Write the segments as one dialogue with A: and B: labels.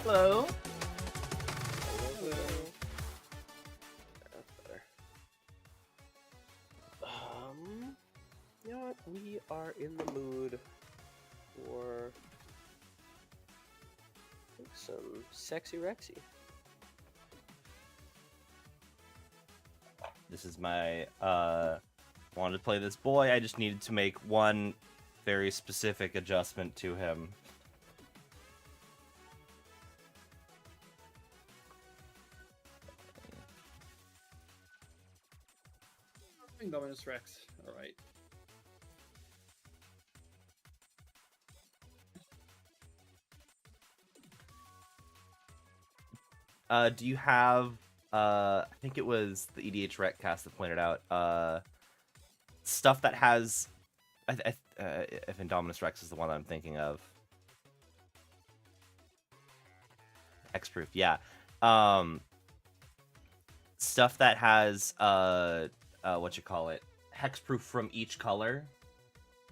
A: Hello.
B: Hello. That's better. You know what? We are in the mood for some sexy Rexy.
A: This is my wanted to play this boy. I just needed to make one very specific adjustment to him.
C: Dominus Rex. All right.
A: Do you have I think it was the EDH Retcast that pointed out stuff that has if Indominus Rex is the one I'm thinking of. Hexproof, yeah. Stuff that has what you call it, hexproof from each color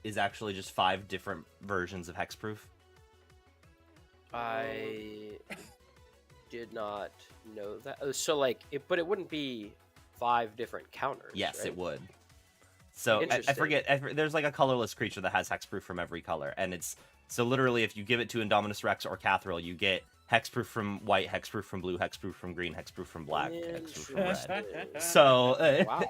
A: is actually just 5 different versions of hexproof.
B: I did not know that. So like, but it wouldn't be 5 different counters.
A: Yes,
B: right?
A: it would. So I forget. There's like a colorless creature that has hexproof from every color, and it's so literally if you give it to Indominus Rex or Cathril, you get hexproof from white, hexproof from blue, hexproof from green, hexproof from black, hexproof from red. So
B: wow,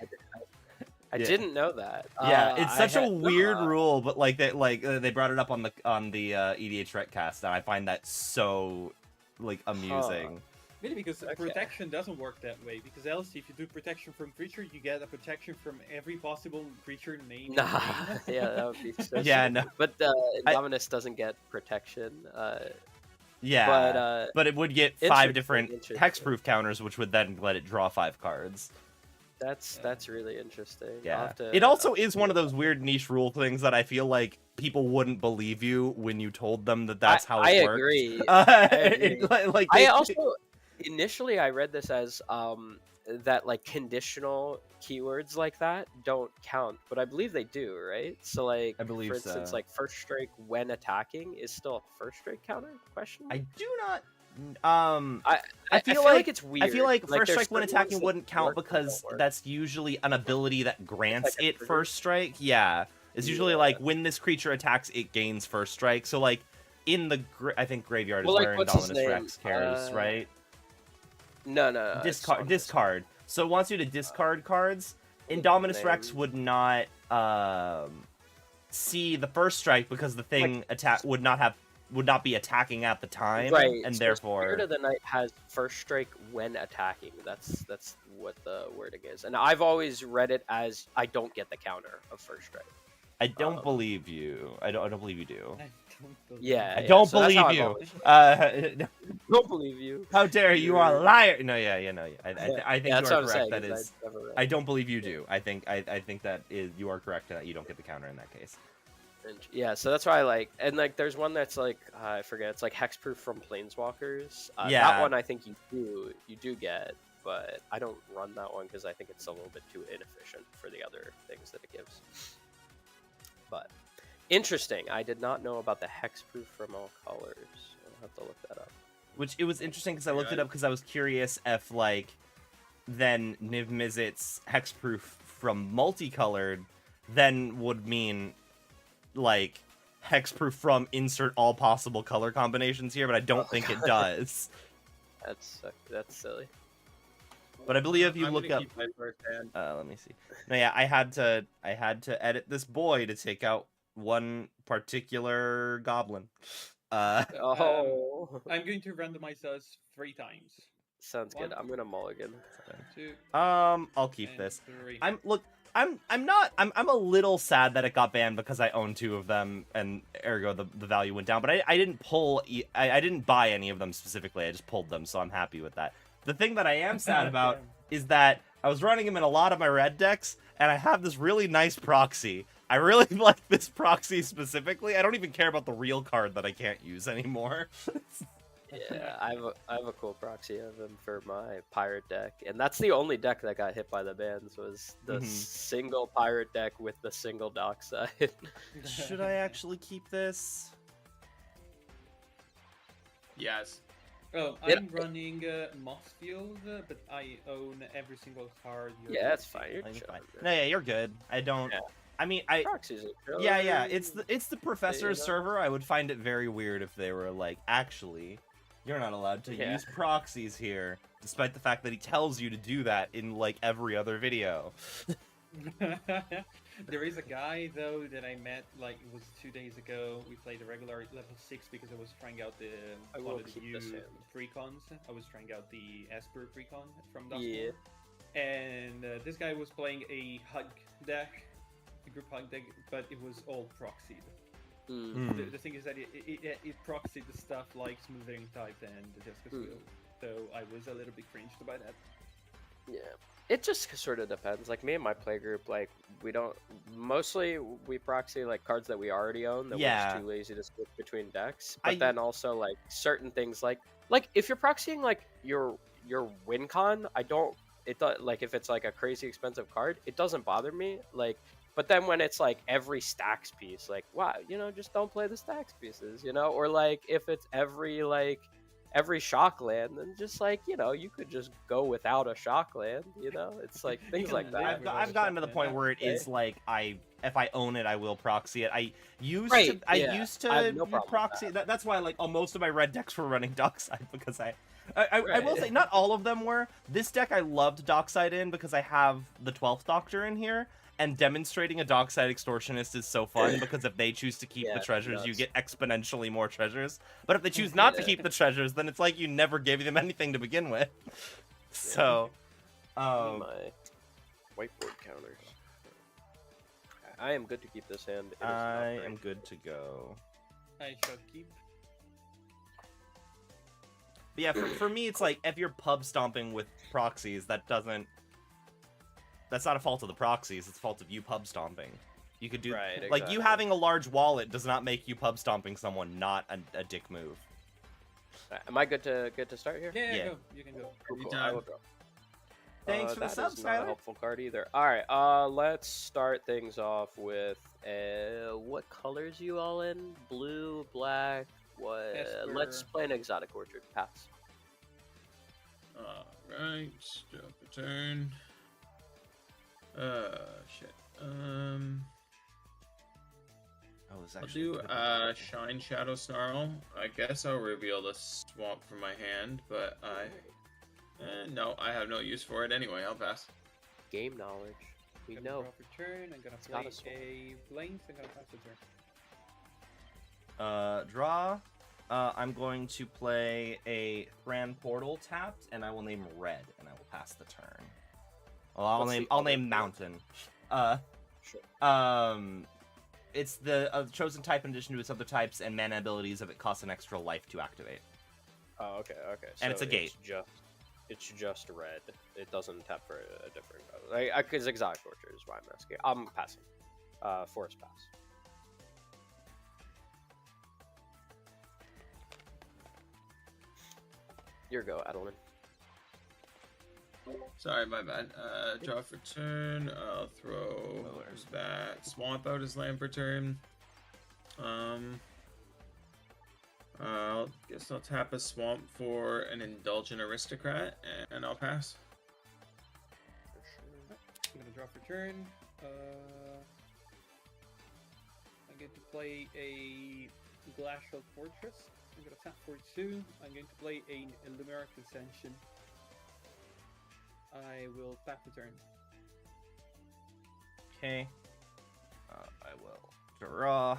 B: I didn't know that.
A: Yeah, it's such a weird rule, but like they brought it up on the EDH Retcast, and I find that so like amusing.
C: Really, because protection doesn't work that way. Because else, if you do protection from creature, you get a protection from every possible creature name.
B: Nah, yeah, that would be so
A: yeah, no.
B: But Indominus doesn't get protection.
A: Yeah, but it would get 5 different hexproof counters, which would then let it draw 5 cards.
B: That's really interesting.
A: Yeah, it also is one of those weird niche rule things that I feel like people wouldn't believe you when you told them that that's how it works.
B: Agree.
A: I agree.
B: I also initially I read this as that like conditional keywords like that don't count, but I believe they do, right? So like,
A: I believe
B: for instance,
A: so.
B: like first strike when attacking is still a first strike counter? Question mark?
A: I do not.
B: I feel like it's weird.
A: I feel like first strike when
B: certain
A: attacking
B: ones
A: wouldn't
B: that
A: count
B: work and
A: because
B: don't work.
A: that's usually an ability that grants
B: Like a
A: it
B: trigger?
A: first strike. Yeah, it's usually like when this creature attacks, it gains first strike. So like in the I think graveyard is
B: Well, like,
A: where
B: what's his
A: Indominus
B: name?
A: Rex cares, right?
B: No.
A: Discard. So it wants you to discard cards. Indominus Rex would not see the first strike because the thing would not be attacking at the time,
B: right?
A: And
B: so
A: therefore,
B: Spirit of the Night has first strike when attacking. That's what the wording is, and I've always read it as I don't get the counter of first strike.
A: I don't believe you. I don't believe you do.
B: Yeah,
A: I don't
B: so
A: believe you.
B: Don't believe you.
A: How dare you? Are a liar. No, yeah. I think you
B: that's
A: are
B: what I'm
A: correct.
B: saying,
A: That is. I don't believe you do. I think that is. You are correct that you don't get the counter in that case.
B: Yeah, so that's why I like, and like, there's one that's like I forget. It's like hexproof from Planeswalkers.
A: Yeah,
B: that one I think you do get, but I don't run that one because I think it's a little bit too inefficient for the other things that it gives. But interesting. I did not know about the hexproof from all colors. I'll have to look that up.
A: Which it was interesting because I looked it up because I was curious if like then Niv Mizzet's hexproof from multicolored then would mean like hexproof from insert all possible color combinations here, but I don't think it does.
B: That's silly.
A: But I believe if you look up,
C: let
A: me see. No, yeah, I had to edit this boy to take out one particular goblin.
C: I'm going to randomize us 3 times.
B: Sounds good. I'm gonna mulligan.
C: 2.
A: I'll keep this.
C: 3.
A: I'm a little sad that it got banned because I own 2 of them and ergo the value went down. But I didn't I didn't buy any of them specifically. I just pulled them, so I'm happy with that. The thing that I am sad about is that I was running him in a lot of my red decks, and I have this really nice proxy. I really like this proxy specifically. I don't even care about the real card that I can't use anymore.
B: Yeah, I have a cool proxy of him for my pirate deck, and that's the only deck that got hit by the bans was the single pirate deck with the single dockside.
A: Should I actually keep this?
C: Yes. Oh, I'm running Mossfield, but I own every single card.
B: Yeah, that's fine. You're
A: Like,
B: chilling,
A: fine.
B: man.
A: No, yeah, you're good. I don't.
B: Yeah.
A: I mean,
B: Proxies are
A: yeah.
B: chilling.
A: It's the professor's
B: know?
A: server. I would find it very weird if they were like, actually, you're not allowed to
B: Yeah.
A: use proxies here, despite the fact that he tells you to do that in like every other video.
C: There is a guy though that I met like it was 2 days ago. We played a regular level 6 because I was trying out the
B: I will keep
C: new
B: this in.
C: precons. I was trying out the Esper precon from
B: Yeah.
C: Dustmore. And this guy was playing a hug deck, a group hug deck, but it was all proxied.
B: Mm.
C: The thing is that it proxied the stuff like Smoothing Type and the Jessica's Will. So I was a little bit cringed by that.
B: Yeah. It just sort of depends. Like me and my playgroup, like we don't mostly we proxy like cards that we already own that we're
A: Yeah.
B: just too lazy to switch between decks. But
A: I-
B: then also like certain things like if you're proxying like your win con, I don't like if it's like a crazy expensive card, it doesn't bother me. Like but then when it's like every stacks piece, like wow, just don't play the stacks pieces, or like if it's every shock land, then just like you could just go without a shock land, it's like things like that.
A: I've gotten to the point where it is like if I own it, I will proxy it. I used
B: Right,
A: to
B: yeah. I have no problem with
A: proxy. That's why like most of my red decks were running Dockside because I
B: Right.
A: will say not all of them were. This deck I loved Dockside in because I have the 12th Doctor in here. And demonstrating a Dockside Extortionist is so fun because if they choose to keep the treasures, you get exponentially more treasures. But if they choose not to keep the treasures, then it's like you never gave them anything to begin with. So,
B: My whiteboard counters. I am good to keep this hand. It is not
A: I
B: great.
A: am good to go.
C: I shall keep.
A: But yeah, for me, it's like if you're pub stomping with proxies, that's not a fault of the proxies, it's a fault of you pub stomping. You could do
B: Right,
A: like you
B: exactly.
A: having a large wallet does not make you pub stomping someone not a dick move.
B: Am I good to start here?
C: Yeah,
A: Yeah.
C: go. You can go.
B: Cool,
D: Anytime.
B: I will draw.
A: Thanks for the
B: that
A: sub,
B: is not a
A: Skylar.
B: helpful card either. All right, let's start things off with what colors you all in? Blue, black. What? Let's
C: Esper.
B: play an exotic orchard. Pass.
D: Alright, drop a turn. Shit.
A: Oh, it's
D: I'll
A: actually
D: do
A: good.
D: Shine Shadow Snarl. I guess I'll reveal the swamp from my hand, but no, I have no use for it anyway. I'll pass.
B: Game knowledge. We
C: I'm gonna
B: know.
C: draw for turn. I'm gonna
B: It's not
C: play
B: a swamp.
C: a Blink. I'm gonna pass the turn.
A: Draw. I'm going to play a Thran Portal tapped, and I will name Red, and I will pass the turn. Well, I'll
B: What's the
A: I'll
B: other
A: name
B: card?
A: Mountain.
B: Sure.
A: It's the chosen type in addition to its other types and mana abilities if it costs an extra life to activate.
B: Oh, okay.
A: And it's a gate.
B: It's just red. It doesn't tap for a different color. Because exotic orchard is why I'm asking. I'm passing. Forest pass. Your go, Adeline.
D: Sorry, my bad. Draw for turn. I'll throw where's that swamp out as land for turn. Guess I'll tap a swamp for an indulgent aristocrat, and I'll pass.
C: I'm gonna draw for turn. I get to play a Glacial Fortress. I'm gonna tap for 2. I'm going to play a Lumeric Ascension. I will tap the turn.
A: Okay. I will draw.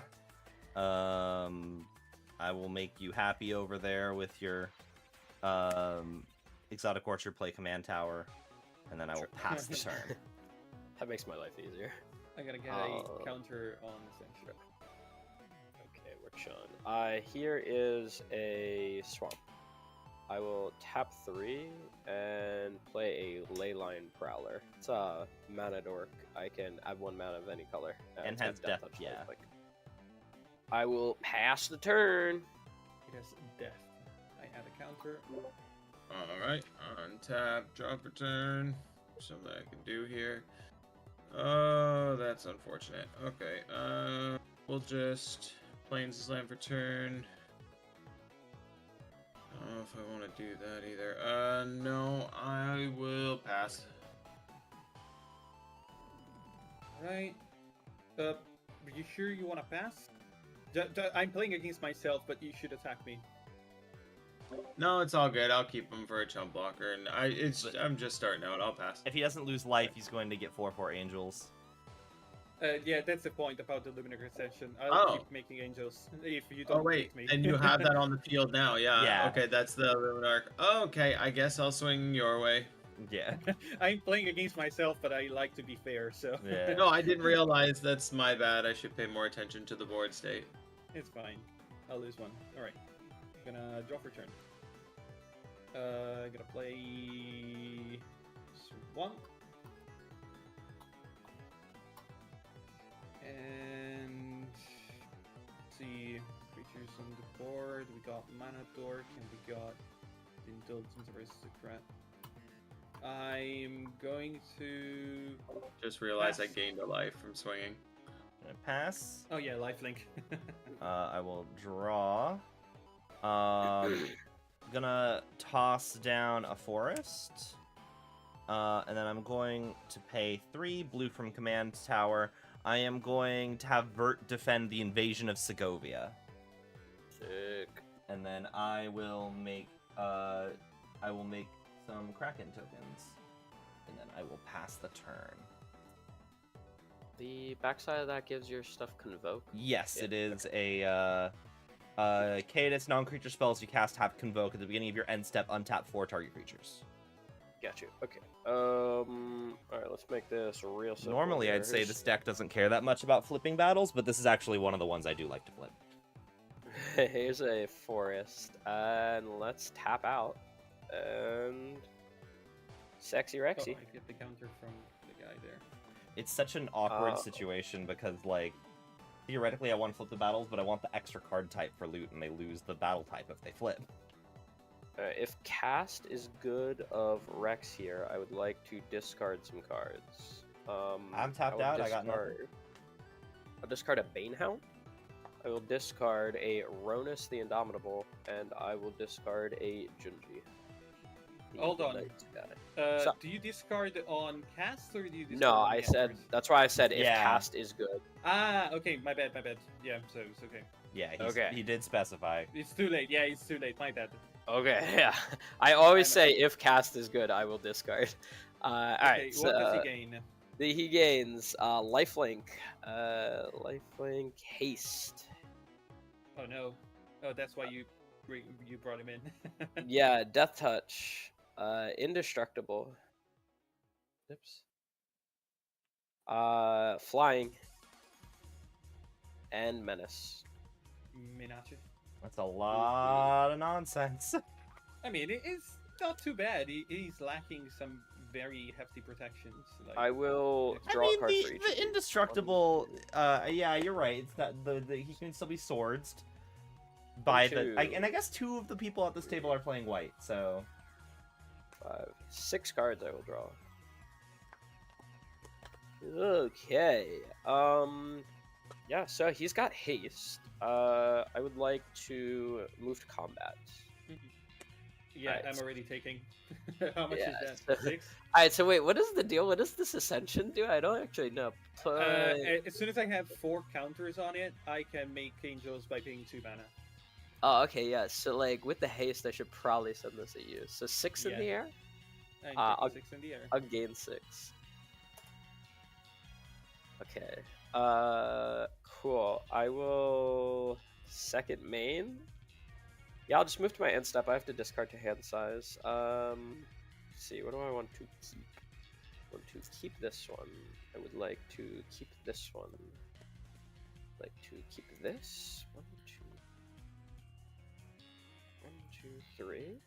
A: I will make you happy over there with your exotic orchard play command tower, and then I will pass the turn.
B: That makes my life easier.
C: I'm gonna get a counter on Ascension.
B: Okay, we're chilling. Here is a swamp. I will tap 3 and play a Leyline Prowler. It's a mana dork. I can add 1 mana of any color.
A: And
B: it's got
A: has death,
B: touch
A: yeah.
B: lifelink. I will pass the turn.
C: It has death. I add a counter.
D: Alright, untap, draw for turn. Something I can do here. Oh, that's unfortunate. Okay, we'll just Plains is land for turn. know if I want to do that either. No, I will pass.
C: Right. Are you sure you want to pass? I'm playing against myself, but you should attack me.
D: No, it's all good. I'll keep him for a chump blocker, and I'm just starting out. I'll pass.
A: If he doesn't lose life, he's going to get 4/4 angels.
C: Yeah, that's the point about the Luminary Ascension. I'll keep making angels if you don't beat me.
D: And you have that on the field now, yeah.
A: Yeah.
D: Okay, that's the Luminarch. Okay, I guess I'll swing your way.
A: Yeah.
C: I'm playing against myself, but I like to be fair, so...
A: Yeah.
D: No, I didn't realize. That's my bad. I should pay more attention to the board state.
C: It's fine. I'll lose one. Alright. I'm gonna draw for turn. I'm gonna play... Swamp. And... Let's see... Creatures on the board. We got Mana Dork, and we got Indulgence Aristocrat. I'm going to...
D: Just realized I
C: pass.
D: gained a life from swinging.
A: Gonna pass.
C: Oh yeah, lifelink.
A: I will draw. Gonna toss down a forest. And then I'm going to pay 3 blue from command tower. I am going to have Vert defend the invasion of Segovia.
B: Sick.
A: And then I will make some Kraken tokens. And then I will pass the turn.
B: The backside of that gives your stuff Convoke.
A: Yes,
B: Yeah.
A: it is a Cadus non-creature spells you cast have Convoke at the beginning of your end step, untap 4 target creatures.
B: Got you. Okay. Alright, let's make this real simple.
A: Normally,
B: here.
A: I'd say this deck doesn't care that much about flipping battles, but this is actually one of the ones I do like to flip.
B: Here's a forest, and let's tap out. And Sexy
C: Oh,
B: Rexy.
C: I get the counter from the guy there.
A: It's such an awkward
B: Oh.
A: situation because, like, theoretically I want to flip the battles, but I want the extra card type for loot, and they lose the battle type if they flip.
B: If cast is good of Rex here, I would like to discard some cards.
A: I'm tapped
B: will
A: out, I got nothing.
B: I'll discard a Banehound. I will discard a Ronus the Indomitable, and I will discard a Junji. the
C: Hold on.
B: Knight guy.
C: So, do you discard on cast or do you discard
B: No,
C: on
B: I
C: the
B: said
C: enters?
B: that's why I said if
A: Yeah.
B: cast is good.
C: Ah, okay, my bad. Yeah, so it's okay.
A: Yeah,
B: Okay.
A: he did specify.
C: It's too late. Yeah, it's too late. My bad.
B: Okay, yeah. I always
C: I'm-
B: say if cast is good, I will discard. All
C: Okay,
B: right,
C: what does
B: so
C: he gain?
B: he gains lifelink, lifelink haste.
C: Oh no. Oh, that's why you brought him in.
B: Yeah, death touch, indestructible. Oops. Flying and menace.
C: Minache.
A: That's a lot of nonsense.
C: I mean, it's not too bad. He's lacking some very hefty protections. Like,
B: I will
A: I
B: draw a
A: mean,
B: card for each. of
A: the
B: these.
A: indestructible. Yeah, you're right. It's that he can still be swords by
B: Two.
A: and I guess 2 of the people at this table are playing white. So
B: 5, 6 cards I will draw. Okay. Yeah, so he's got haste. I would like to move to combat.
C: yeah,
B: Alright,
C: I'm
B: so-
C: already taking. How much
B: Yeah,
C: is that?
B: so-
C: 6?
B: Alright, so wait, what is the deal? What does this ascension do? I don't actually know.
C: As soon as I have 4 counters on it, I can make angels by paying 2 mana.
B: Oh, okay, yeah. So like with the haste, I should probably send this at you. So 6 in
C: Yeah.
B: the air.
C: I'm
B: I'll-
C: taking 6 in the air.
B: I'll gain 6. Okay. Cool. I will second main. Yeah, I'll just move to my end step. I have to discard to hand size. Let's see, what do I want to keep? I want to keep this one. I would like to keep this one. I'd like to keep this. 1, 2, 3.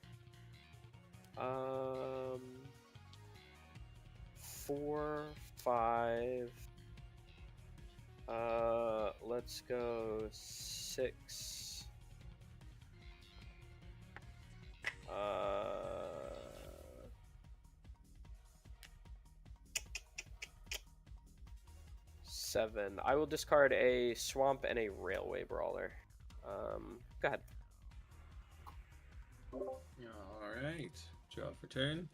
B: 4, 5. Let's go 6. 7. I will discard a swamp and a railway brawler. Go ahead.
D: Alright. Draw for turn.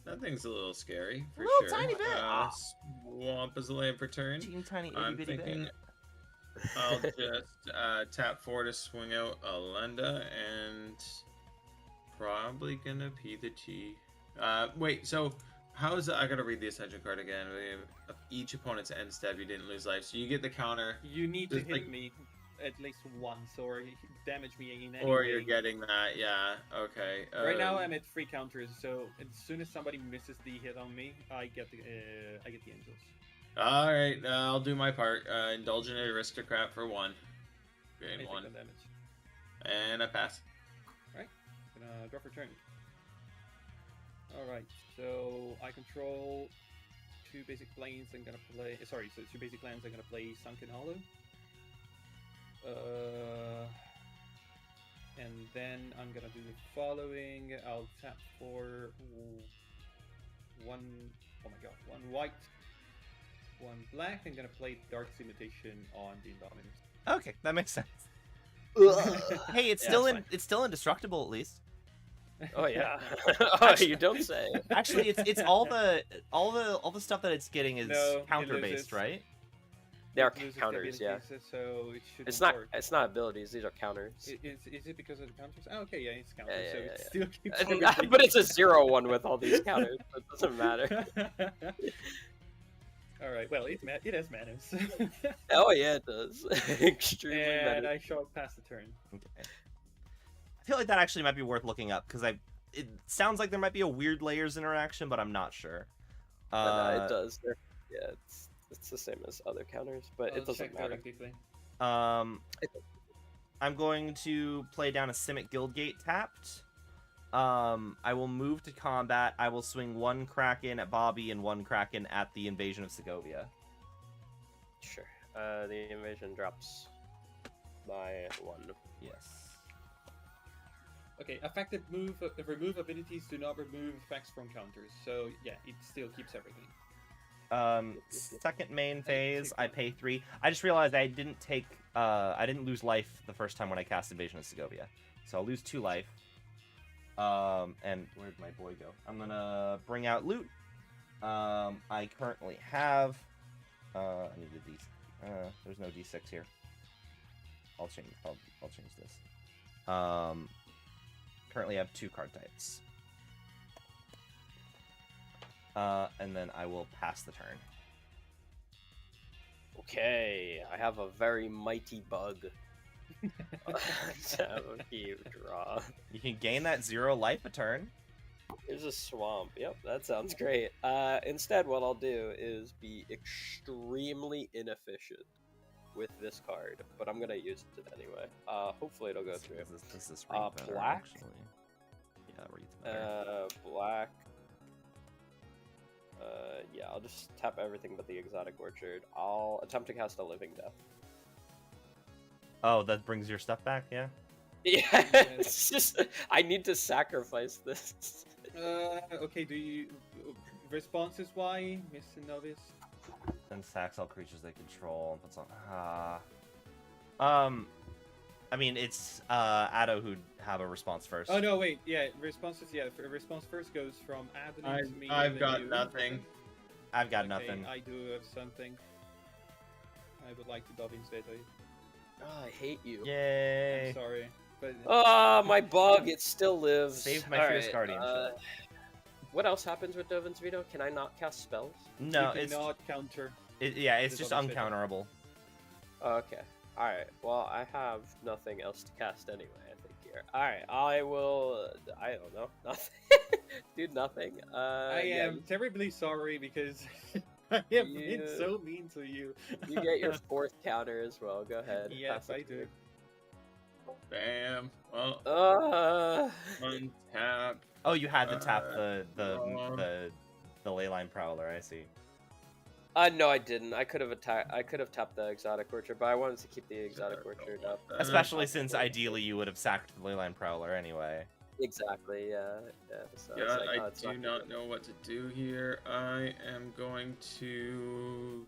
D: That thing's a little scary, for
A: Little
D: sure.
A: tiny bit.
D: Swamp is a land per turn.
A: Teeny tiny itty
D: I'm
A: bitty
D: thinking
A: bit.
D: I'll just tap 4 to swing out a Lenda, and probably gonna P the T. Wait, so how is it? I gotta read the Ascension card again. Each opponent's end step, you didn't lose life, so you get the counter,
C: You need to
D: Just
C: hit
D: like-
C: me at least once, or damage me in any
D: or
C: way.
D: you're getting that. Yeah. Okay.
C: Right now I'm at 3 counters, so as soon as somebody misses the hit on me, I get the angels.
D: All right. I'll do my part. Indulgent aristocrat for 1.
C: I
D: Gain
C: take
D: 1,
C: the damage.
D: and I pass.
C: Gonna draw for turn. Alright, so I control 2 basic planes. I'm gonna play. Sorry, so 2 basic lands. I'm gonna play Sunken Hollow. And then I'm gonna do the following. I'll tap for 1. Oh my god, 1 white, 1 black. I'm gonna play Dark's Imitation on the Indominus.
A: Okay, that makes sense. Hey, it's
B: Yeah,
A: still
B: that's
A: it's still indestructible at least.
B: Oh yeah. Oh, you don't say.
A: Actually, it's all the stuff that it's getting is
C: No, it
A: counter
C: loses.
A: based, right?
B: They are
C: It loses
B: counters, yeah.
C: abilities, so it should
B: It's not.
C: work.
B: It's not abilities. These are counters.
C: Is it because of the counters? Oh, okay, yeah, it's counters,
B: Yeah,
C: so
B: yeah,
C: it
B: yeah.
C: still keeps
B: And-
C: everything.
B: but it's a 0-1 with all these counters. So it doesn't matter.
C: All right, well, it has manners.
B: Oh yeah, it does. Extremely
C: and
B: many.
C: I shall pass the turn.
A: Okay. I feel like that actually might be worth looking up because it sounds like there might be a weird layers interaction, but I'm not sure.
B: No, it does. Yeah, it's the same as other counters, but
C: I'll
B: it doesn't
C: check
B: matter.
C: very quickly.
A: I'm going to play down a Simic Guildgate tapped. I will move to combat. I will swing 1 Kraken at Bobby and 1 Kraken at the Invasion of Segovia.
B: Sure. The invasion drops by 1.
A: Yes.
C: Okay, effective remove abilities do not remove effects from counters, so yeah, it still keeps everything.
A: Second main phase, I pay 3. I just realized I didn't lose life the first time when I cast Invasion of Segovia. So I'll lose 2 life. And where'd my boy go? I'm gonna bring out loot. I currently have, I need a D, there's no D6 here. I'll change this. Currently have 2 card types. And then I will pass the turn.
B: Okay, I have a very mighty bug. So you draw.
A: You can gain that 0 life a turn.
B: There's a swamp. Yep, that sounds great. Instead, what I'll do is be extremely inefficient with this card, but I'm gonna use it anyway. Hopefully it'll go through.
A: Does this read better,
B: black?
A: actually? Yeah, that reads better.
B: Black. Yeah, I'll just tap everything but the exotic orchard. I'll attempt to cast a living death.
A: Oh, that brings your stuff back, yeah?
B: Yeah, it's just I need to sacrifice this.
C: Okay, do you responses? Why, Mr. Novice?
A: And sacks all creatures they control and puts on. I mean, it's Addo who'd have a response first.
C: Oh no, wait, yeah, responses. Yeah, response first goes from Adeline to me.
D: I've
C: and then
D: got
C: you.
D: nothing.
A: I've got
C: Okay,
A: nothing.
C: I do have something. I would like to dub instead.
B: Oh, I hate you.
A: Yay!
C: I'm sorry, but
B: Ah, my bug, it still lives.
A: Saved my
B: All
A: Fierce
B: right,
A: Guardianship.
B: What else happens with Dovin's Veto? Can I not cast spells?
A: No,
C: you
A: it's
C: cannot counter.
A: it's
C: the
A: just
C: double spell.
A: uncounterable.
B: Okay. Alright, well, I have nothing else to cast anyway, I think, here. Alright, I will... I don't know. Nothing. Do nothing.
C: I
B: yeah,
C: am terribly sorry because I have been so mean to you.
B: You get your 4th counter as well. Go ahead.
C: Yes,
B: pass it
C: I
B: to
C: do.
B: me.
D: Bam. Well, untap.
A: Oh, you had to tap
D: no.
A: the Leyline Prowler. I see.
B: No, I didn't. I could have tapped the exotic orchard, but I wanted to keep the exotic orchard up.
A: Especially since ideally you would have sacked the Leyline Prowler anyway.
B: Exactly, yeah. So
D: Yeah,
B: it's like, oh,
D: I
B: it's
D: do
B: gonna
D: not
B: be-
D: know what to do here. I am going to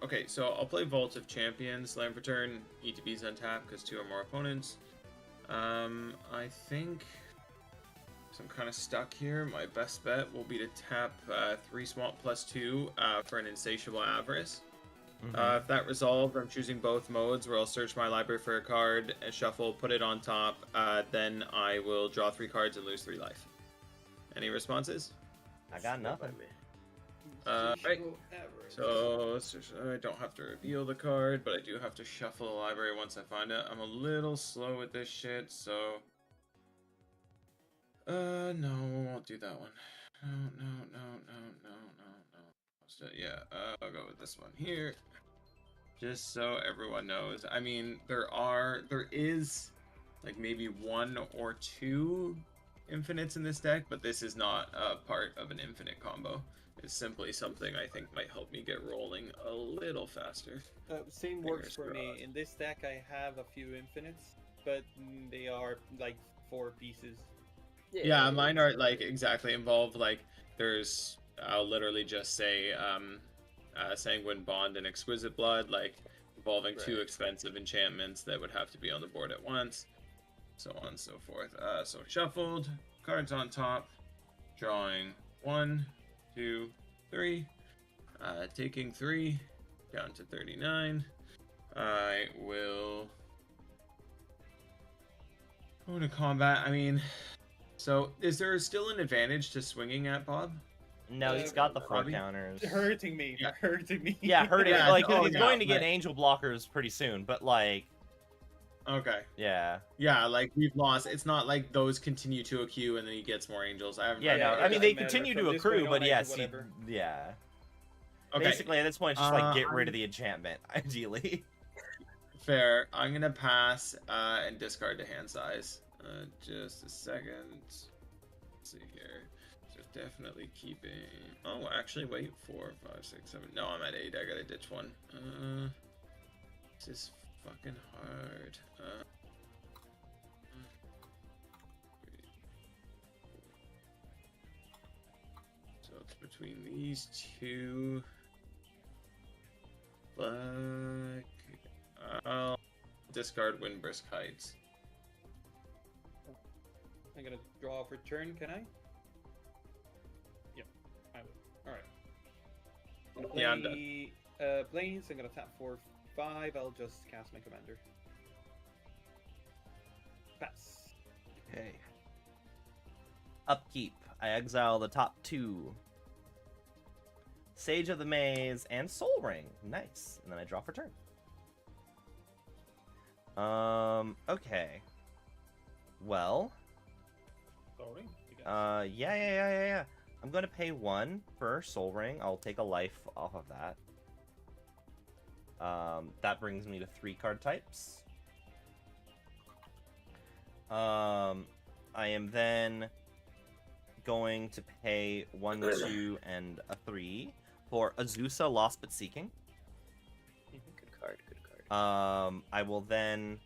D: okay, so I'll play Vault of Champions, land for turn, ETB's untap because 2 or more opponents. I think so I'm kind of stuck here. My best bet will be to tap 3 Swamp plus 2 for an Insatiable Avarice. If that resolved, I'm choosing both modes where I'll search my library for a card and shuffle, put it on top. Then I will draw 3 cards and lose 3 life. Any responses?
A: I got nothing.
D: Right. So I don't have to reveal the card, but I do have to shuffle the library once I find it. I'm a little slow with this shit, so... no, we won't do that one. No. So, yeah, I'll go with this one here. Just so everyone knows. I mean, there is, like, maybe 1 or 2 infinites in this deck, but this is not a part of an infinite combo. It's simply something I think might help me get rolling a little faster.
C: Same works for me. In this deck, I have a few infinites, but they are like 4 pieces.
D: Yeah, mine are like exactly involved. Like there's, I'll literally just say Sanguine Bond and Exquisite Blood, like involving 2 expensive enchantments that would have to be on the board at once, so on and so forth. So shuffled, cards on top, drawing 1, 2, 3, taking 3 down to 39. I will go to combat. I mean, so is there still an advantage to swinging at Bob?
A: No, he's got the 4
D: Robbie?
A: counters.
C: Hurting me.
D: Yeah.
C: Hurting me.
A: Yeah, hurting.
D: Yeah,
A: like
D: oh,
A: he's
D: yeah,
A: going to get
D: but-
A: angel blockers pretty soon, but like,
D: Okay.
A: yeah.
D: Yeah, like we've lost. It's not like those continue to accrue and then he gets more angels. I haven't.
A: Yeah, no.
C: it
A: I mean, they
C: doesn't matter.
A: continue
C: From
A: to
C: this
A: accrue,
C: point
A: but
C: on,
A: yes,
C: whatever.
A: yeah.
D: Okay.
A: Basically, at this point, it's just like get rid
D: I'm-
A: of the enchantment, ideally.
D: Fair. I'm gonna pass and discard to hand size. Just a second. Let's see here. Just definitely keeping. Oh, actually, wait. 4, 5, 6, 7. No, I'm at 8. I gotta ditch one. This is fucking hard. So it's between these 2. Black. I'll discard Windbrisk Heights.
C: I'm gonna draw for turn, can I? Yep, I will. Alright.
D: Yeah, I'm done.
C: Planes, I'm gonna tap for 5, I'll just cast my commander. Pass.
A: Okay. Upkeep. I exile the top 2. Sage of the Maze and Soul Ring. Nice. And then I draw for turn. Okay. Well.
C: Sorry. You guys.
A: Yeah. I'm gonna pay 1 for Soul Ring. I'll take a life off of that. That brings me to 3 card types. I am then going to pay 1, 2, and a 3 for Azusa Lost But Seeking.
B: Good card.
A: I will then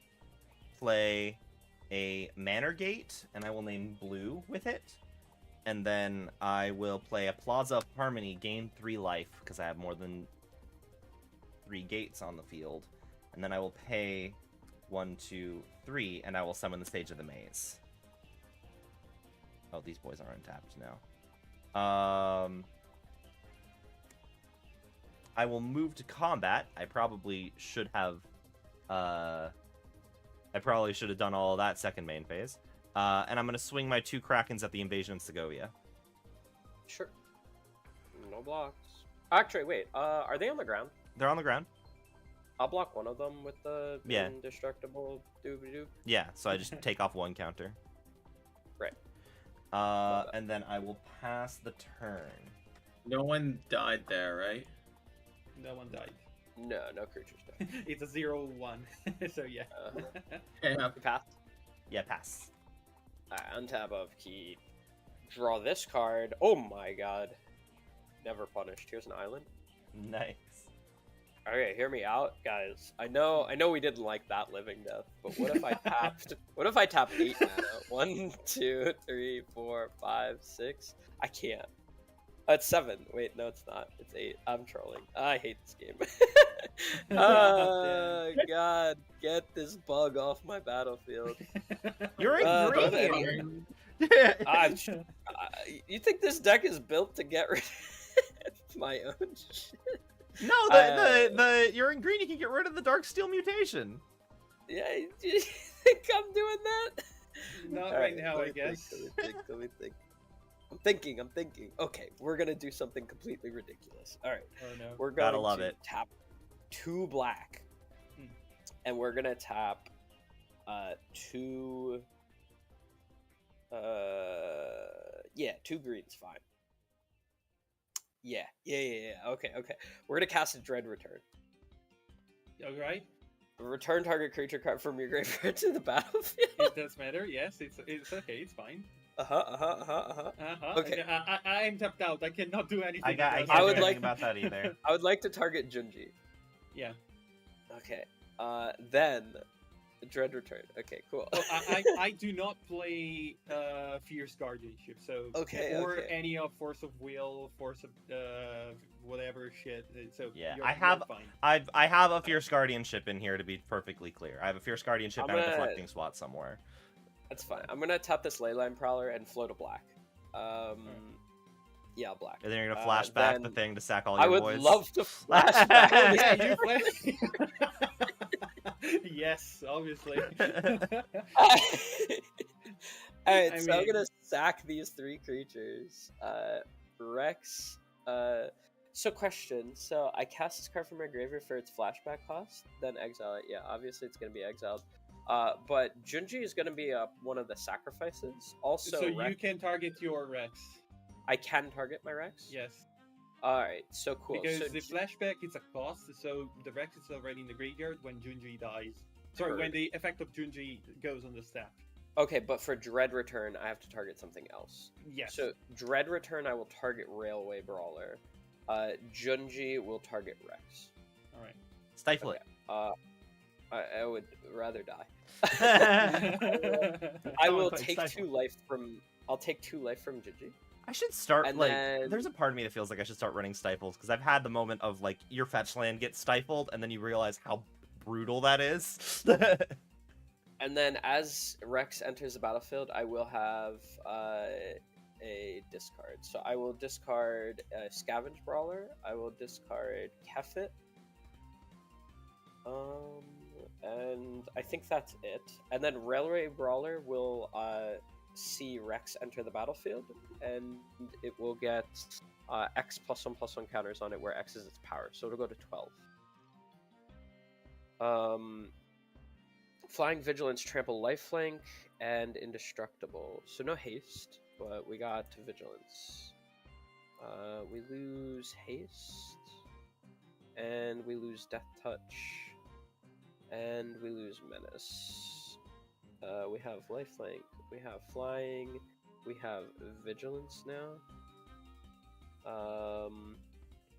A: play a Manor Gate, and I will name blue with it. And then I will play a Plaza of Harmony, gain 3 life, because I have more than 3 gates on the field. And then I will pay 1, 2, 3, and I will summon the Sage of the Maze. Oh, these boys are untapped now. I will move to combat. I probably should have done all of that second main phase. And I'm going to swing my 2 Krakens at the Invasion of Segovia.
B: Sure. No blocks. Actually, wait. Are they on the ground?
A: They're on the ground.
B: I'll block one of them with the
A: Yeah.
B: indestructible doobie-doo.
A: Yeah, so I just take off 1 counter.
B: Right.
A: And then I will pass the turn.
D: No one died there, right?
C: No one died.
B: No creatures died.
C: It's a 0-1. So yeah.
D: Yeah.
B: You pass.
A: Yeah, pass.
B: Untap upkeep. Draw this card. Oh my god. Never punished. Here's an island.
A: Nice.
B: Okay, hear me out, guys. I know we didn't like that living death, but what if I tapped? What if I tapped 8 mana? 1, 2, 3, 4, 5, 6. I can't. It's 7. Wait, no, it's not. It's 8. I'm trolling. I hate this game. God, get this bug off my battlefield.
A: You're in
B: Don't
A: green.
B: anyone- you think this deck is built to get rid of my own shit?
A: No, you're in green. You can get rid of the Dark Steel mutation.
B: Yeah, you think I'm doing that?
C: Not
B: All
C: right
B: right,
C: now,
B: let
C: I
B: me
C: guess.
B: think, let me think. I'm thinking. Okay, we're gonna do something completely ridiculous. All right,
C: Oh no.
B: we're
A: Gotta
B: going
A: love
B: to
A: it.
B: tap 2 black, and we're gonna tap 2. 2 greens, fine. Yeah. Okay. We're gonna cast a Dread Return.
C: Alright.
B: Return target creature card from your graveyard to the battlefield.
C: It does matter, yes, it's okay, it's fine. Okay. I'm tapped out. I cannot do anything.
A: I
C: about
A: can't
C: that.
A: do
B: would
A: anything
B: like-
A: about that either.
B: I would like to target Junji.
C: Yeah.
B: Okay. Then Dread Return. Okay, cool.
C: Well, I do not play Fierce Guardianship, so
B: Okay,
C: or
B: okay.
C: any of Force of Will, Force of whatever shit. So
A: Yeah,
C: you're,
A: I have-
C: you're fine.
A: I have a Fierce Guardianship in here to be perfectly clear. I have a Fierce Guardianship
B: I'm
A: and a
B: gonna-
A: deflecting swat somewhere.
B: That's fine. I'm gonna tap this Leyline Prowler and float a black. Yeah, black.
A: And then you're gonna flashback the
B: then
A: thing to sack all your
B: I would
A: boys.
B: love to flashback.
C: Yeah, you play. Yes, obviously.
B: Alright,
C: I
B: so I'm
C: mean-
B: gonna sack these 3 creatures. Rex. So question. So I cast this card from my graveyard for its flashback cost, then exile it. Yeah, obviously it's gonna be exiled. But Junji is gonna be one of the sacrifices. Also,
C: So
B: Rex,
C: you can target your Rex.
B: I can target my Rex.
C: Yes.
B: Alright, so cool.
C: Because
B: So
C: the flashback is a cost, so the Rex is already in the graveyard when Junji dies. Sorry, when
B: Heard.
C: the effect of Junji goes on the stack.
B: okay, but for Dread Return, I have to target something else.
C: Yes.
B: So Dread Return, I will target Railway Brawler. Junji will target Rex.
C: Alright.
A: Stifle
B: Okay. I would rather die.
A: it.
B: I
A: Someone
B: will
A: click
B: take
A: stifle.
B: 2 life from. I'll take 2 life from Junji.
A: I should start
B: And
A: like.
B: then-
A: There's a part of me that feels like I should start running stifles because I've had the moment of like your fetch land gets stifled and then you realize how brutal that is.
B: And then as Rex enters the battlefield, I will have a discard. So I will discard Scavenge Brawler. I will discard Kefit. And I think that's it. And then Railway Brawler will see Rex enter the battlefield, and it will get X +1/+1 counters on it, where X is its power. So it'll go to 12. Flying Vigilance, Trample Lifelink, and Indestructible. So no haste, but we got Vigilance. We lose haste, and we lose Death Touch, and we lose Menace. We have Lifelink, we have Flying, we have Vigilance now.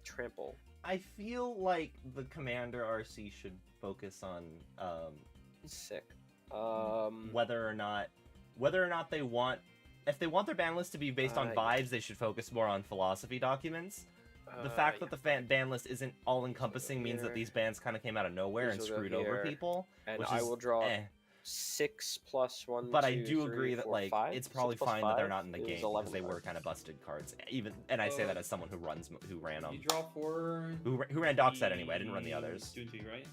B: Trample.
A: I feel like the commander RC should focus on
B: Sick.
A: whether or not they want, if they want their ban list to be based on
B: Yeah.
A: vibes, they should focus more on philosophy documents. The fact that the ban list isn't all encompassing means that
B: here.
A: these bans kind of came out of nowhere and
B: These will go
A: screwed over
B: here.
A: people.
B: And
A: which
B: I
A: is,
B: will draw
A: eh.
B: 6 + 1.
A: But I
B: 2,
A: do
B: 3,
A: agree that
B: 4,
A: like
B: 5?
A: it's probably
B: 6 +
A: fine that they're
B: 5
A: not in the
B: is
A: game
B: 11
A: because they were
B: cards.
A: kind of busted cards. Even and I say that as someone who ran them.
C: You draw 4.
A: Who ran Dockset anyway. I didn't run the others.
C: Junji, right?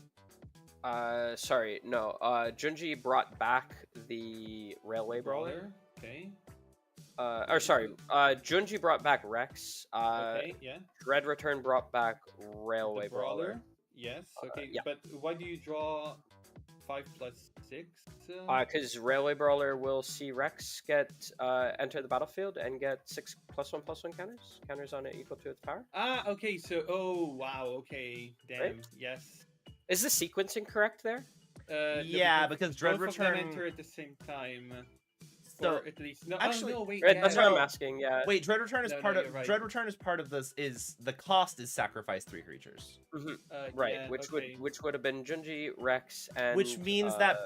B: Sorry, no. Junji brought back the Railway Brawler.
C: Okay.
B: Or sorry, Junji brought back Rex.
C: Okay, yeah.
B: Dread Return brought back Railway
C: The
B: Brawler.
C: Yes, okay.
B: yeah.
C: But why do you draw 5 + 6?
B: Because Railway Brawler will see Rex get enter the battlefield and get 6 +1/+1 counters. Counters on it equal to its power.
C: Okay, so, oh, wow, okay. Damn,
B: Right?
C: yes.
B: Is the sequencing correct there?
C: No,
A: Yeah, because Dread
C: both of them
A: Return.
C: enter at the same time.
A: So
C: Or at least... No,
A: actually-
C: no, wait,
B: Right,
C: yeah,
B: that's
A: no.
B: what I'm asking. Yeah.
A: Wait, Dread Return is
C: No,
A: part
C: no,
A: of
C: you're right.
A: Dread Return is part of this. Is the cost is sacrifice 3 creatures,
B: Right,
C: yeah,
B: which
C: okay.
B: would have been Junji, Rex, and
A: which means that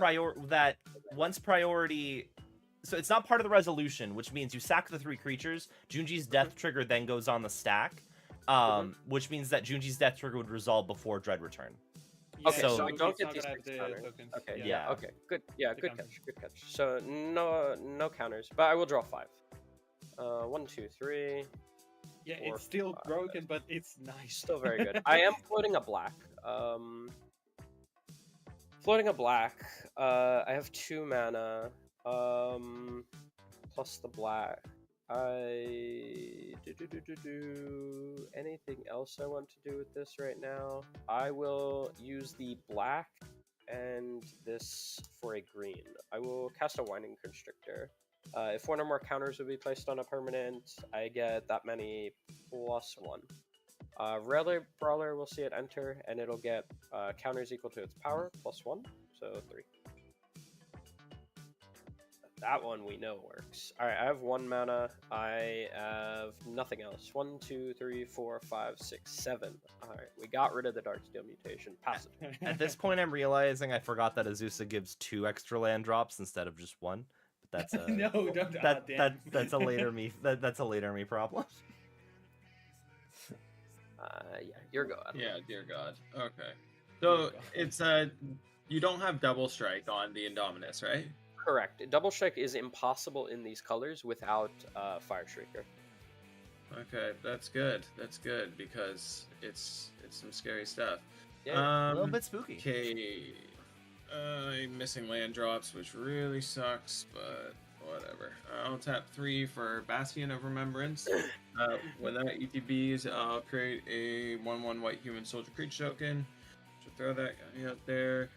A: once priority So it's not part of the resolution, which means you sack the 3 creatures. Junji's death trigger then goes on the stack, which means that Junji's death trigger would resolve before Dread return.
B: Okay,
A: So-
B: so I don't
C: it's
B: get
C: not
B: these
C: gonna have
B: 6
C: the
B: counters.
C: tokens.
B: Okay,
A: Yeah.
B: yeah, okay, good. Yeah,
C: The
B: good
C: counters.
B: catch, good catch. So no counters, but I will draw 5. 1, 2, 3.
C: Yeah,
B: 4,
C: it's still
B: 5.
C: broken, but it's nice.
B: Still very good. I am floating a black. Floating a black. I have 2 mana. Plus the black. Anything else I want to do with this right now? I will use the black and this for a green. I will cast a Winding Constrictor. If 1 or more counters would be placed on a permanent, I get that many +1. Railer Brawler will see it enter, and it'll get counters equal to its power, +1, so 3. That one we know works. Alright, I have 1 mana. I have nothing else. 1, 2, 3, 4, 5, 6, 7. Alright, we got rid of the Darksteel mutation. Pass it.
A: At this point, I'm realizing I forgot that Azusa gives 2 extra land drops instead of just 1. But that's a
C: No, don't.
A: that's a later me that's a later me problem.
B: Yeah, you're going.
D: Yeah, dear God. Okay. So it's you don't have double strike on the Indominus, right?
B: Correct. Double Strike is impossible in these colors without Fire Shrieker.
D: Okay, that's good. That's good because it's some scary stuff.
B: Yeah.
A: A little bit spooky.
D: Okay. I'm missing land drops, which really sucks, but whatever. I'll tap 3 for Bastion of Remembrance. When that ETBs, I'll create a 1/1 white human soldier creature token. Should throw that guy out there.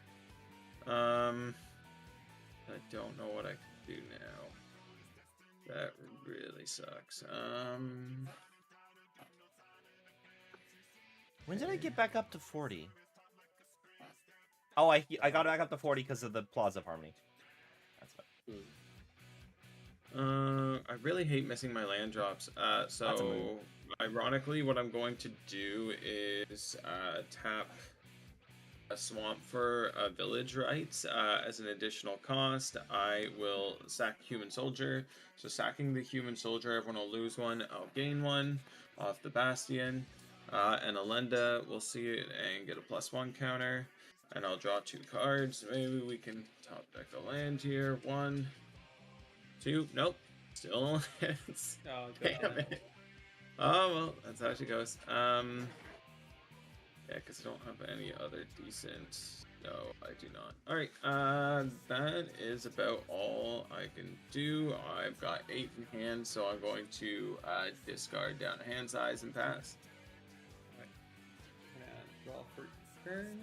D: I don't know what I can do now. That really sucks.
A: When did I get back up to 40? Oh, I got back up to 40 because of the Plaza of Harmony. That's fine.
D: I really hate missing my land drops.
A: That's a
D: So
A: move.
D: ironically, what I'm going to do is tap a swamp for village rights as an additional cost. I will sack human soldier. So sacking the human soldier, everyone will lose 1. I'll gain 1 off the Bastion. And Alenda will see it and get a +1 counter. And I'll draw 2 cards. Maybe we can top deck a land here. 1, 2. Nope. Still lands.
C: Oh,
D: Damn it. Oh well, that's how she goes. Yeah, because I don't have any other decent. No, I do not. All right. That is about all I can do. I've got 8 in hand, so I'm going to discard down to hand size and pass.
C: And draw for turn.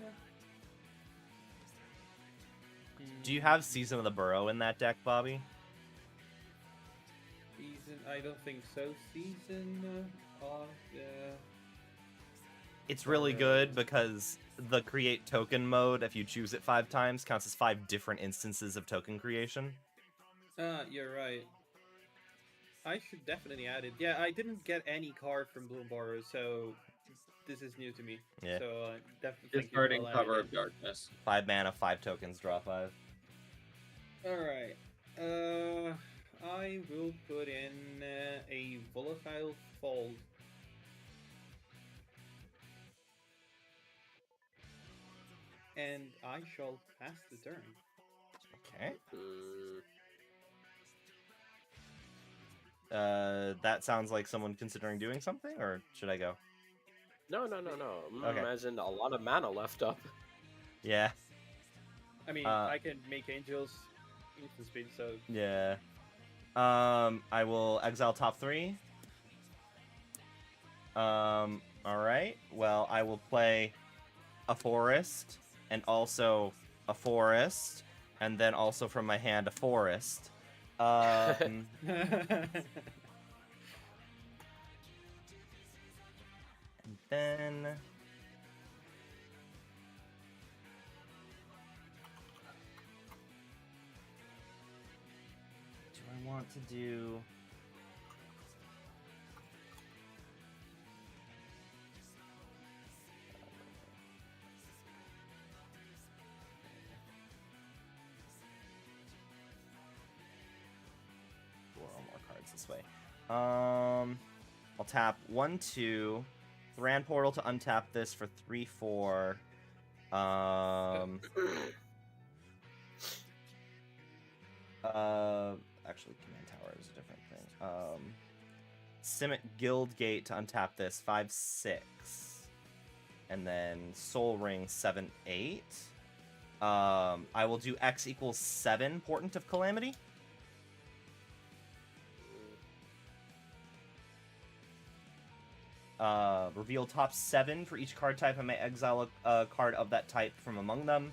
A: Do you have Season of the Burrow in that deck, Bobby?
C: Season? I don't think so. Season of the.
A: It's really good because the create token mode, if you choose it 5 times, counts as 5 different instances of token creation.
C: You're right. I should definitely add it. Yeah, I didn't get any card from Bloomborrow, so this is new to me.
A: Yeah.
C: So definitely
D: Discarding Cover of Darkness.
A: 5 mana, 5 tokens, draw 5.
C: Alright. I will put in a Volatile Fold. And I shall pass the turn.
A: Okay.
B: Mm,
A: That sounds like someone considering doing something, or should I go?
B: no.
A: Okay.
B: As in a lot of mana left up.
A: Yeah.
C: I mean, I can make Angels instant speed, so
A: Yeah. I will exile top 3. Alright. Well, I will play a forest, and also a forest, and then also from my hand a forest. And then... do I want to do... this way. I'll tap 1, 2. Thran Portal to untap this for 3, 4. Actually, Command Tower is a different thing. Simic Guild Gate to untap this 5, 6. And then Soul Ring 7, 8. I will do X equals 7 Portent of Calamity. Reveal top 7 for each card type. I may exile a card of that type from among them.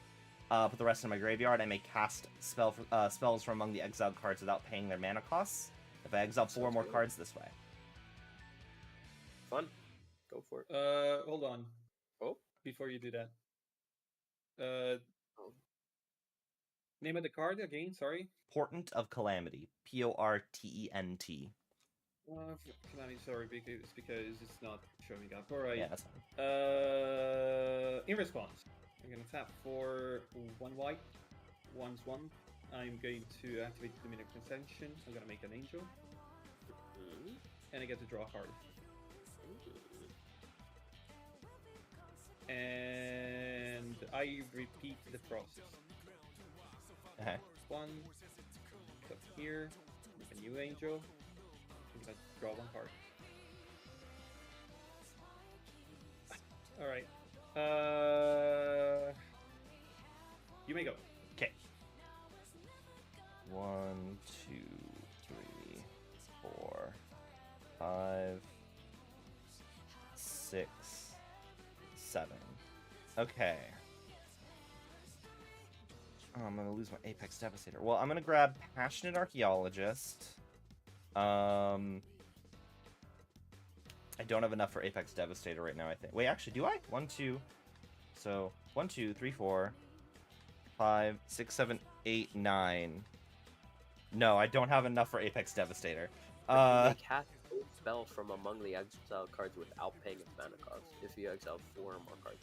A: Put the rest in my graveyard. I may cast spells from among the exiled cards without paying their mana costs. If I exile 4 more cards this way.
B: Fun. Go for it.
C: Hold on.
B: Oh.
C: Before you do that. Name of the card again, sorry?
A: Portent of Calamity. Portent.
C: Calamity, sorry, because it's not showing up. Alright.
A: Yeah, that's fine.
C: In response, I'm gonna tap for 1 white, 1's 1. I'm going to activate the Dominion Consension. I'm gonna make an angel. And I get to draw a card. And I repeat the process.
A: Okay.
C: 1, up here, make a new angel. I'm gonna draw 1 card. Alright. You may go.
A: Okay. 1, 2, 3, 4, 5, 6, 7. Okay. Oh, I'm gonna lose my Apex Devastator. Well, I'm gonna grab Passionate Archaeologist. I don't have enough for Apex Devastator right now, I think. Wait, actually, do I? 1, 2. So, 1, 2, 3, 4, 5, 6, 7, 8, 9. No, I don't have enough for Apex Devastator.
B: You may cast a spell from among the exiled cards without paying its mana cost if you exile 4 or more cards.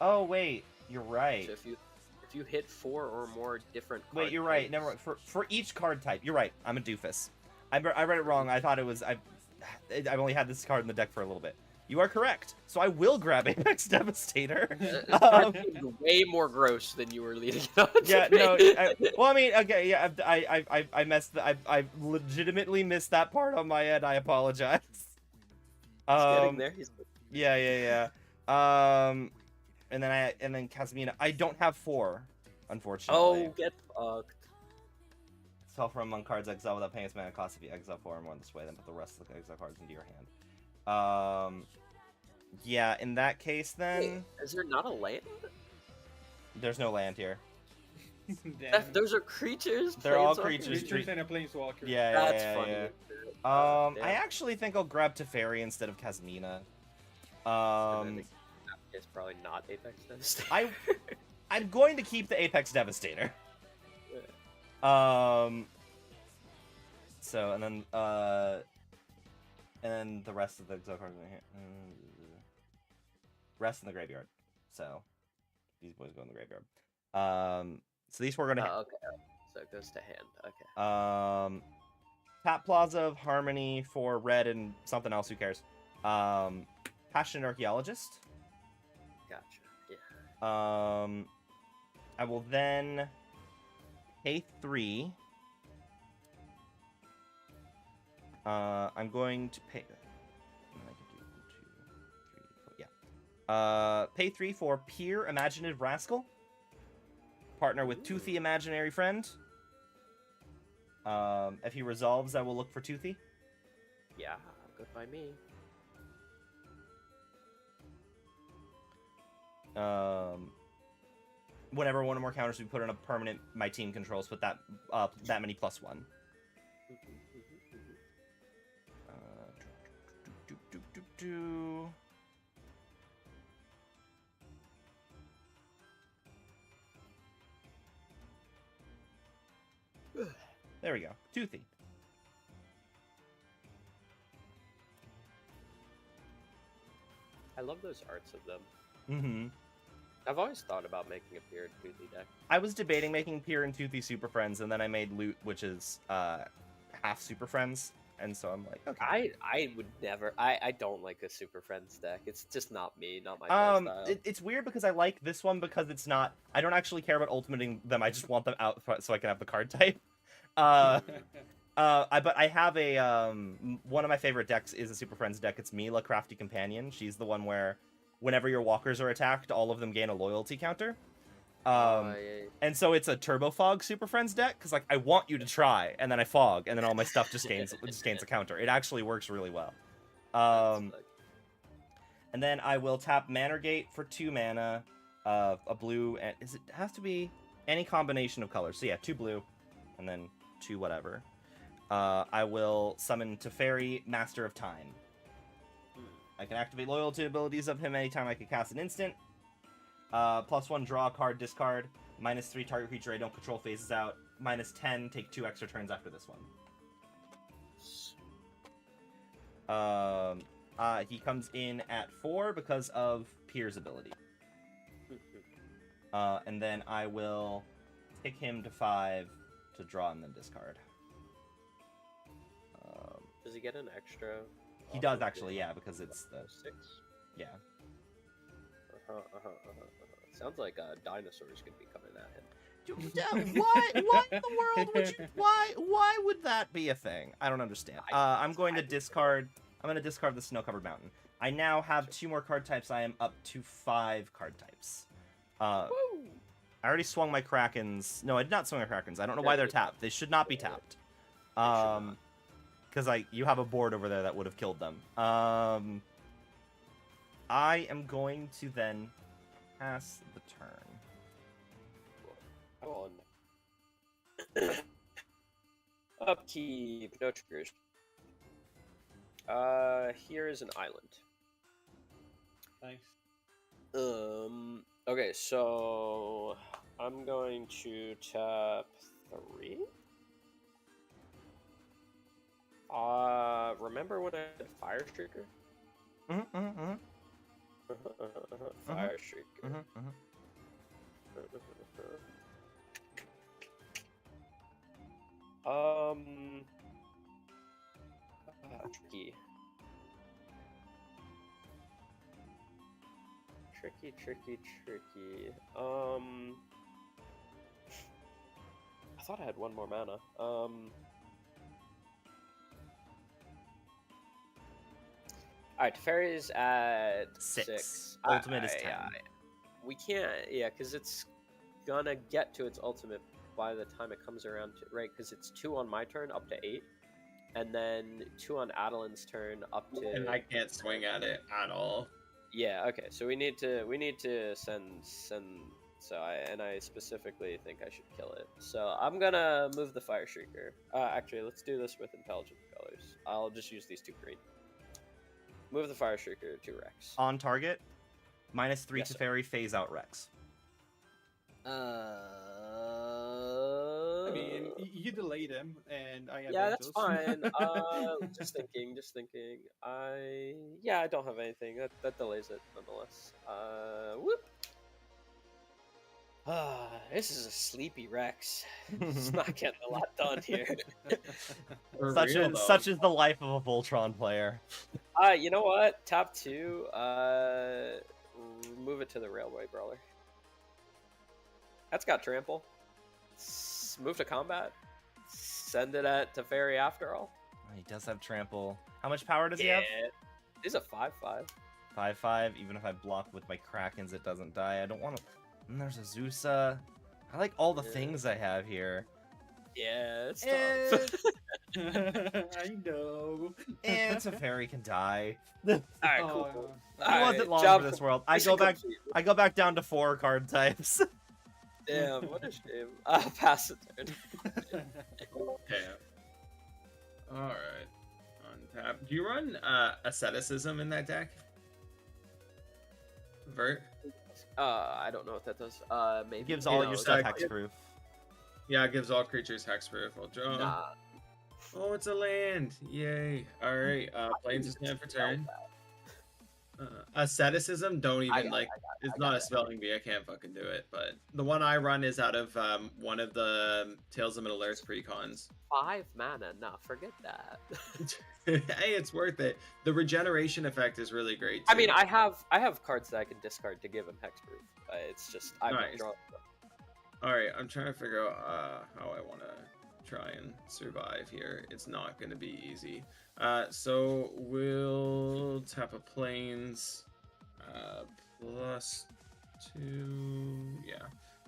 A: Oh, wait. You're right.
B: So if you hit 4 or more different cards.
A: Wait, you're right. Never mind. For each card type, you're right. I'm a doofus. I read it wrong. I thought it was... I've only had this card in the deck for a little bit. You are correct. So I will grab Apex Devastator.
B: Way more gross than you were leading it on.
A: Yeah, no. Well, I mean, okay, yeah. I messed. I legitimately missed that part on my end. I apologize.
B: He's getting there.
A: Yeah. And then Casamina. I don't have 4, unfortunately.
B: Oh, get fucked.
A: Spell from among cards exile without paying its mana cost. If you exile 4 or more this way, then put the rest of the exile cards into your hand. Yeah, in that case, then...
B: Wait, is there not a land?
A: There's no land here.
B: Those are creatures?
A: They're all
B: planeswalkers?
A: creatures.
C: Creatures and a planeswalker.
A: Yeah,
B: That's
A: yeah,
B: funny.
A: yeah. I actually think I'll grab Teferi instead of Casamina.
B: It's probably not Apex Devastator.
A: I'm going to keep the Apex Devastator. So, and then the rest of the exile cards in here. Rest in the graveyard. So, these boys go in the graveyard. So these we're gonna.
B: Oh, okay. So it goes to hand. Okay.
A: Tap Plaza of Harmony for red and something else. Who cares? Passionate Archaeologist.
B: Gotcha. Yeah.
A: I will then pay 3. I'm going to pay. I can do 1, 2, 3, 4. Yeah. Pay 3 for Peer Imaginative Rascal. Partner with Toothy Imaginary Friend. If he resolves, I will look for Toothy.
B: Yeah, good by me.
A: Whenever one or more counters we put on a permanent my team controls, put that many +1. There we go. Toothy.
B: I love those arts of them.
A: Mm-hmm.
B: I've always thought about making a Pier and Toothy deck.
A: I was debating making Pier and Toothy Super Friends, and then I made Loot, which is half Super Friends, and so I'm like, okay.
B: I would never. I don't like a Super Friends deck. It's just not me, not my playstyle.
A: It's weird because I like this one because it's not. I don't actually care about ultimating them. I just want them out so I can have the card type. But I have a one of my favorite decks is a Super Friends deck. It's Mila, Crafty Companion. She's the one where whenever your walkers are attacked, all of them gain a loyalty counter.
B: Yeah.
A: And so it's a Turbo Fog Super Friends deck because like I want you to try, and then I fog, and then all my stuff just gains a counter. It actually works really well. And then I will tap Manorgate for 2 mana, a blue, and it has to be any combination of colors. So yeah, 2 blue, and then 2 whatever. I will summon Teferi, Master of Time. I can activate loyalty abilities of him anytime I can cast an instant. +1, draw a card, discard. -3, target creature I don't control phases out. -10, take 2 extra turns after this one. He comes in at 4 because of Pier's ability. And then I will take him to 5 to draw and then discard.
B: Does he get an extra?
A: He does actually, yeah, because it's the
B: 6.
A: Yeah.
B: Sounds like dinosaurs could be coming at him.
A: Why in the world would you? Why would that be a thing? I don't understand. I'm going to discard. I'm going to discard the snow-covered mountain. I now have 2 more card types. I am up to 5 card types. I already swung my Krakens. No, I did not swing my Krakens. I don't know why they're tapped. They should not be tapped. Because you have a board over there that would have killed them. I am going to then pass the turn.
B: On. Upkeep, no triggers. Here is an island.
C: Nice.
B: Okay, so I'm going to tap 3. Remember when I had Fire Streaker? Fire Streaker. Tricky. I thought I had 1 more mana. Alright, Teferi's at 6.
A: Ultimate is 10.
B: We can't, because it's gonna get to its ultimate by the time it comes around to, right? Because it's 2 on my turn up to 8, and then 2 on Adeline's turn up to.
D: And I can't swing at it at all.
B: Yeah. Okay. So we need to send. So I specifically think I should kill it. So I'm gonna move the Fire Shrieker. Actually, let's do this with Intelligent Colors. I'll just use these 2 green. Move the Fire Shrieker to Rex.
A: On target, -3
B: Yes,
A: to
B: sir.
A: Fairy, phase out Rex.
C: I mean, you delayed him, and I have
B: Yeah, that's
C: those.
B: fine. Just thinking. I don't have anything. That delays it nonetheless. Whoop. This is a sleepy Rex. It's not getting a lot done here.
D: For
A: Such
D: real,
A: is
D: though.
A: such is the life of a Voltron player.
B: You know what? Tap 2. Move it to the Railway Brawler. That's got trample. Move to combat. Send it to Fairy after all.
A: He does have trample. How much power does he have?
B: He's a 5/5.
A: 5/5. Even if I block with my Krakens, it doesn't die. I don't want to. And there's a Zusa. I like all the things I have here.
B: Yeah, it's tough.
C: I know.
A: And Teferi can die.
B: Alright, cool.
A: It wasn't long for this world. I go back down to 4 card types.
B: Damn, what a shame. I'll pass the turn.
D: Damn. Alright. Untap. Do you run asceticism in that deck? Vert?
B: I don't know what that does. Maybe.
A: Gives all your stuff
D: that-
A: hexproof.
D: Yeah, it gives all creatures hexproof. I'll draw.
B: Nah.
D: Oh, it's a land. Yay. Alright, Plains is stand for turn. Asceticism, don't even
B: got
D: like. It's
B: I
D: not
B: got
D: a
B: it.
D: spelling bee. I can't fucking do it. But the one I run is out of one of the Tales of Middle Earth precons.
B: 5 mana. Nah, forget that.
D: Hey, it's worth it. The regeneration effect is really great.
B: I mean,
D: too.
B: I have cards that I can discard to give him hexproof. It's just I'm not
D: Nice.
B: drawing.
D: All right, I'm trying to figure out how I want to try and survive here. It's not going to be easy. So we'll tap a plains +2. Yeah,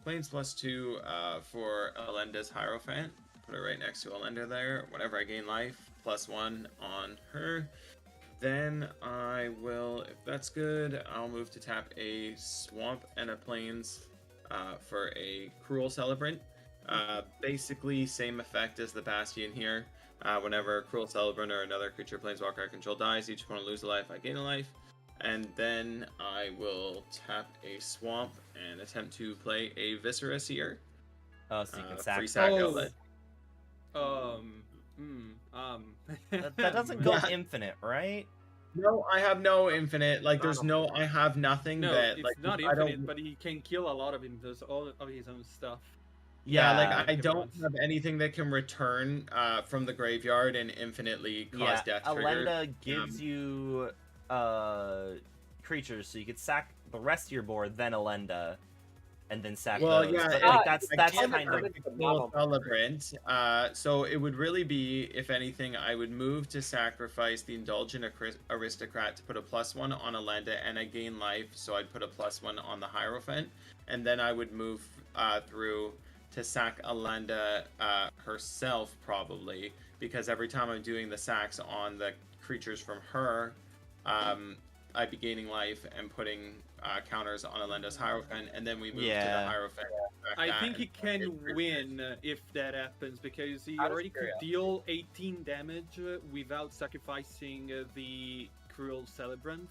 D: plains +2 for Alenda's Hierophant. Put it right next to Alenda there. Whenever I gain life, +1 on her. Then I will, if that's good, I'll move to tap a swamp and a plains for a Cruel Celebrant. Basically, same effect as the Bastion here. Whenever a Cruel Celebrant or another creature planeswalker I control dies, each opponent loses a life, I gain a life. And then I will tap a swamp and attempt to play a Viscera Seer.
A: Oh, so you can sack.
D: Free sack
C: Oh.
D: outlet.
A: That doesn't go
D: Yeah.
A: infinite, right?
D: No, I have no infinite. Like, there's
B: I
D: no. I have nothing
C: No,
D: that.
C: it's
D: like,
C: not
D: I don't-
C: infinite, but he can kill a lot of him. Does all of his own stuff.
D: Yeah, like
A: Yeah.
D: I don't
C: Everyone's-
D: have anything that can return from the graveyard and infinitely cause death trigger.
A: Alenda gives you creatures, so you could sack the rest of your board, then Alenda, and then sack
D: Well,
A: those.
D: yeah,
A: But,
D: it-
A: like, that's
D: I
A: that's
D: can't
A: kind of
B: remember.
D: Cruel Celebrant. So it would really be, if anything, I would move to sacrifice the Indulgent Aristocrat to put a +1 on Alenda, and I gain life, so I'd put a +1 on the Hierophant, and then I would move through to sack Alenda herself, probably, because every time I'm doing the sacks on the creatures from her, I'd be gaining life and putting counters on Alenda's Hierophant, and then we move to the
A: Yeah.
D: Hierophant. sack
C: I
D: that,
C: think he
D: and
C: can
D: it-
C: win if that happens because he
B: Out of
C: already could
B: curiosity.
C: deal 18 damage without sacrificing the Cruel Celebrant.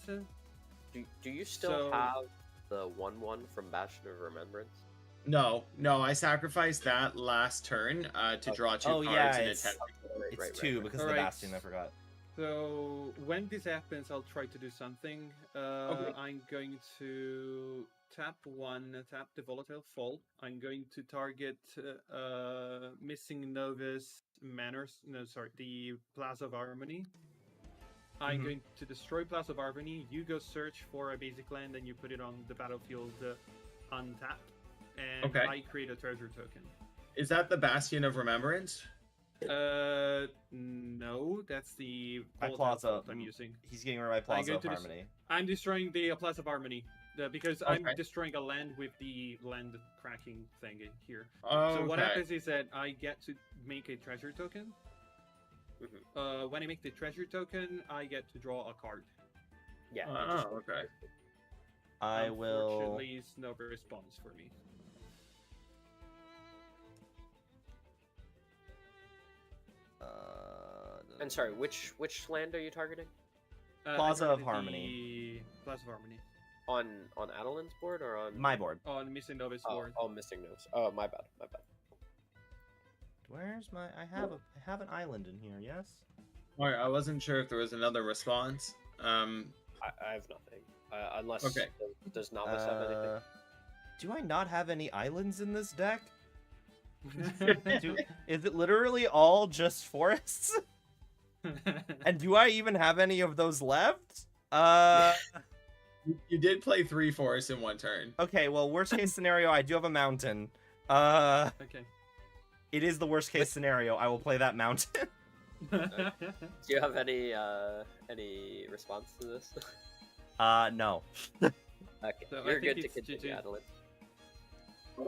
B: Do you still
C: So-
B: have the 1/1 from Bastion of Remembrance?
D: No, I sacrificed that last turn to draw 2
A: Oh,
D: cards
A: yeah,
D: and
A: it's-
D: attempt.
A: it's two because of the
C: Alright.
A: Bastion. I forgot.
C: So when this happens, I'll try to do something.
D: Okay.
C: I'm going to tap the Volatile Fall. I'm going to target Missing Novice Manners. No, sorry, the Plaza of Harmony. I'm
D: Mhm.
C: going to destroy Plaza of Harmony. You go search for a basic land and you put it on the battlefield untapped. And
D: Okay.
C: I create a treasure token.
D: Is that the Bastion of Remembrance?
C: No, that's the
A: My
C: Volatile
A: Plaza.
C: Vault I'm using.
A: He's getting rid of my Plaza
C: going
A: of
C: to dis-
A: Harmony.
C: I'm destroying the Plaza of Harmony because I'm
D: Okay.
C: destroying a land with the land cracking thing here.
D: Oh,
C: So what
D: okay.
C: happens is that I get to make a treasure token. When I make the treasure token, I get to draw a card.
B: Yeah.
D: Oh, okay.
A: I will.
C: Unfortunately, it's no response for me.
B: And sorry, which land are you targeting?
C: I
A: Plaza of
C: targeted
A: Harmony.
C: the Plaza of Harmony.
B: On Adelin's board or on
A: My board.
C: On Missing Novice
B: Oh,
C: board.
B: oh, missing notes. Oh, my bad.
A: Where's my? I have an island in here. Yes.
D: Alright, I wasn't sure if there was another response.
B: I have nothing. Unless
D: Okay.
B: does Novice have anything?
A: Do I not have any islands in this deck? Is it literally all just forests? And do I even have any of those left?
D: You did play 3 forests in one turn.
A: Okay, well, worst case scenario, I do have a mountain.
C: Okay.
A: It is the worst case scenario. I will play that mountain.
B: Do you have any response to this?
A: No.
B: Okay,
C: So I
B: you're
C: think
B: good to
C: it's
B: continue,
C: GG.
B: Adeline.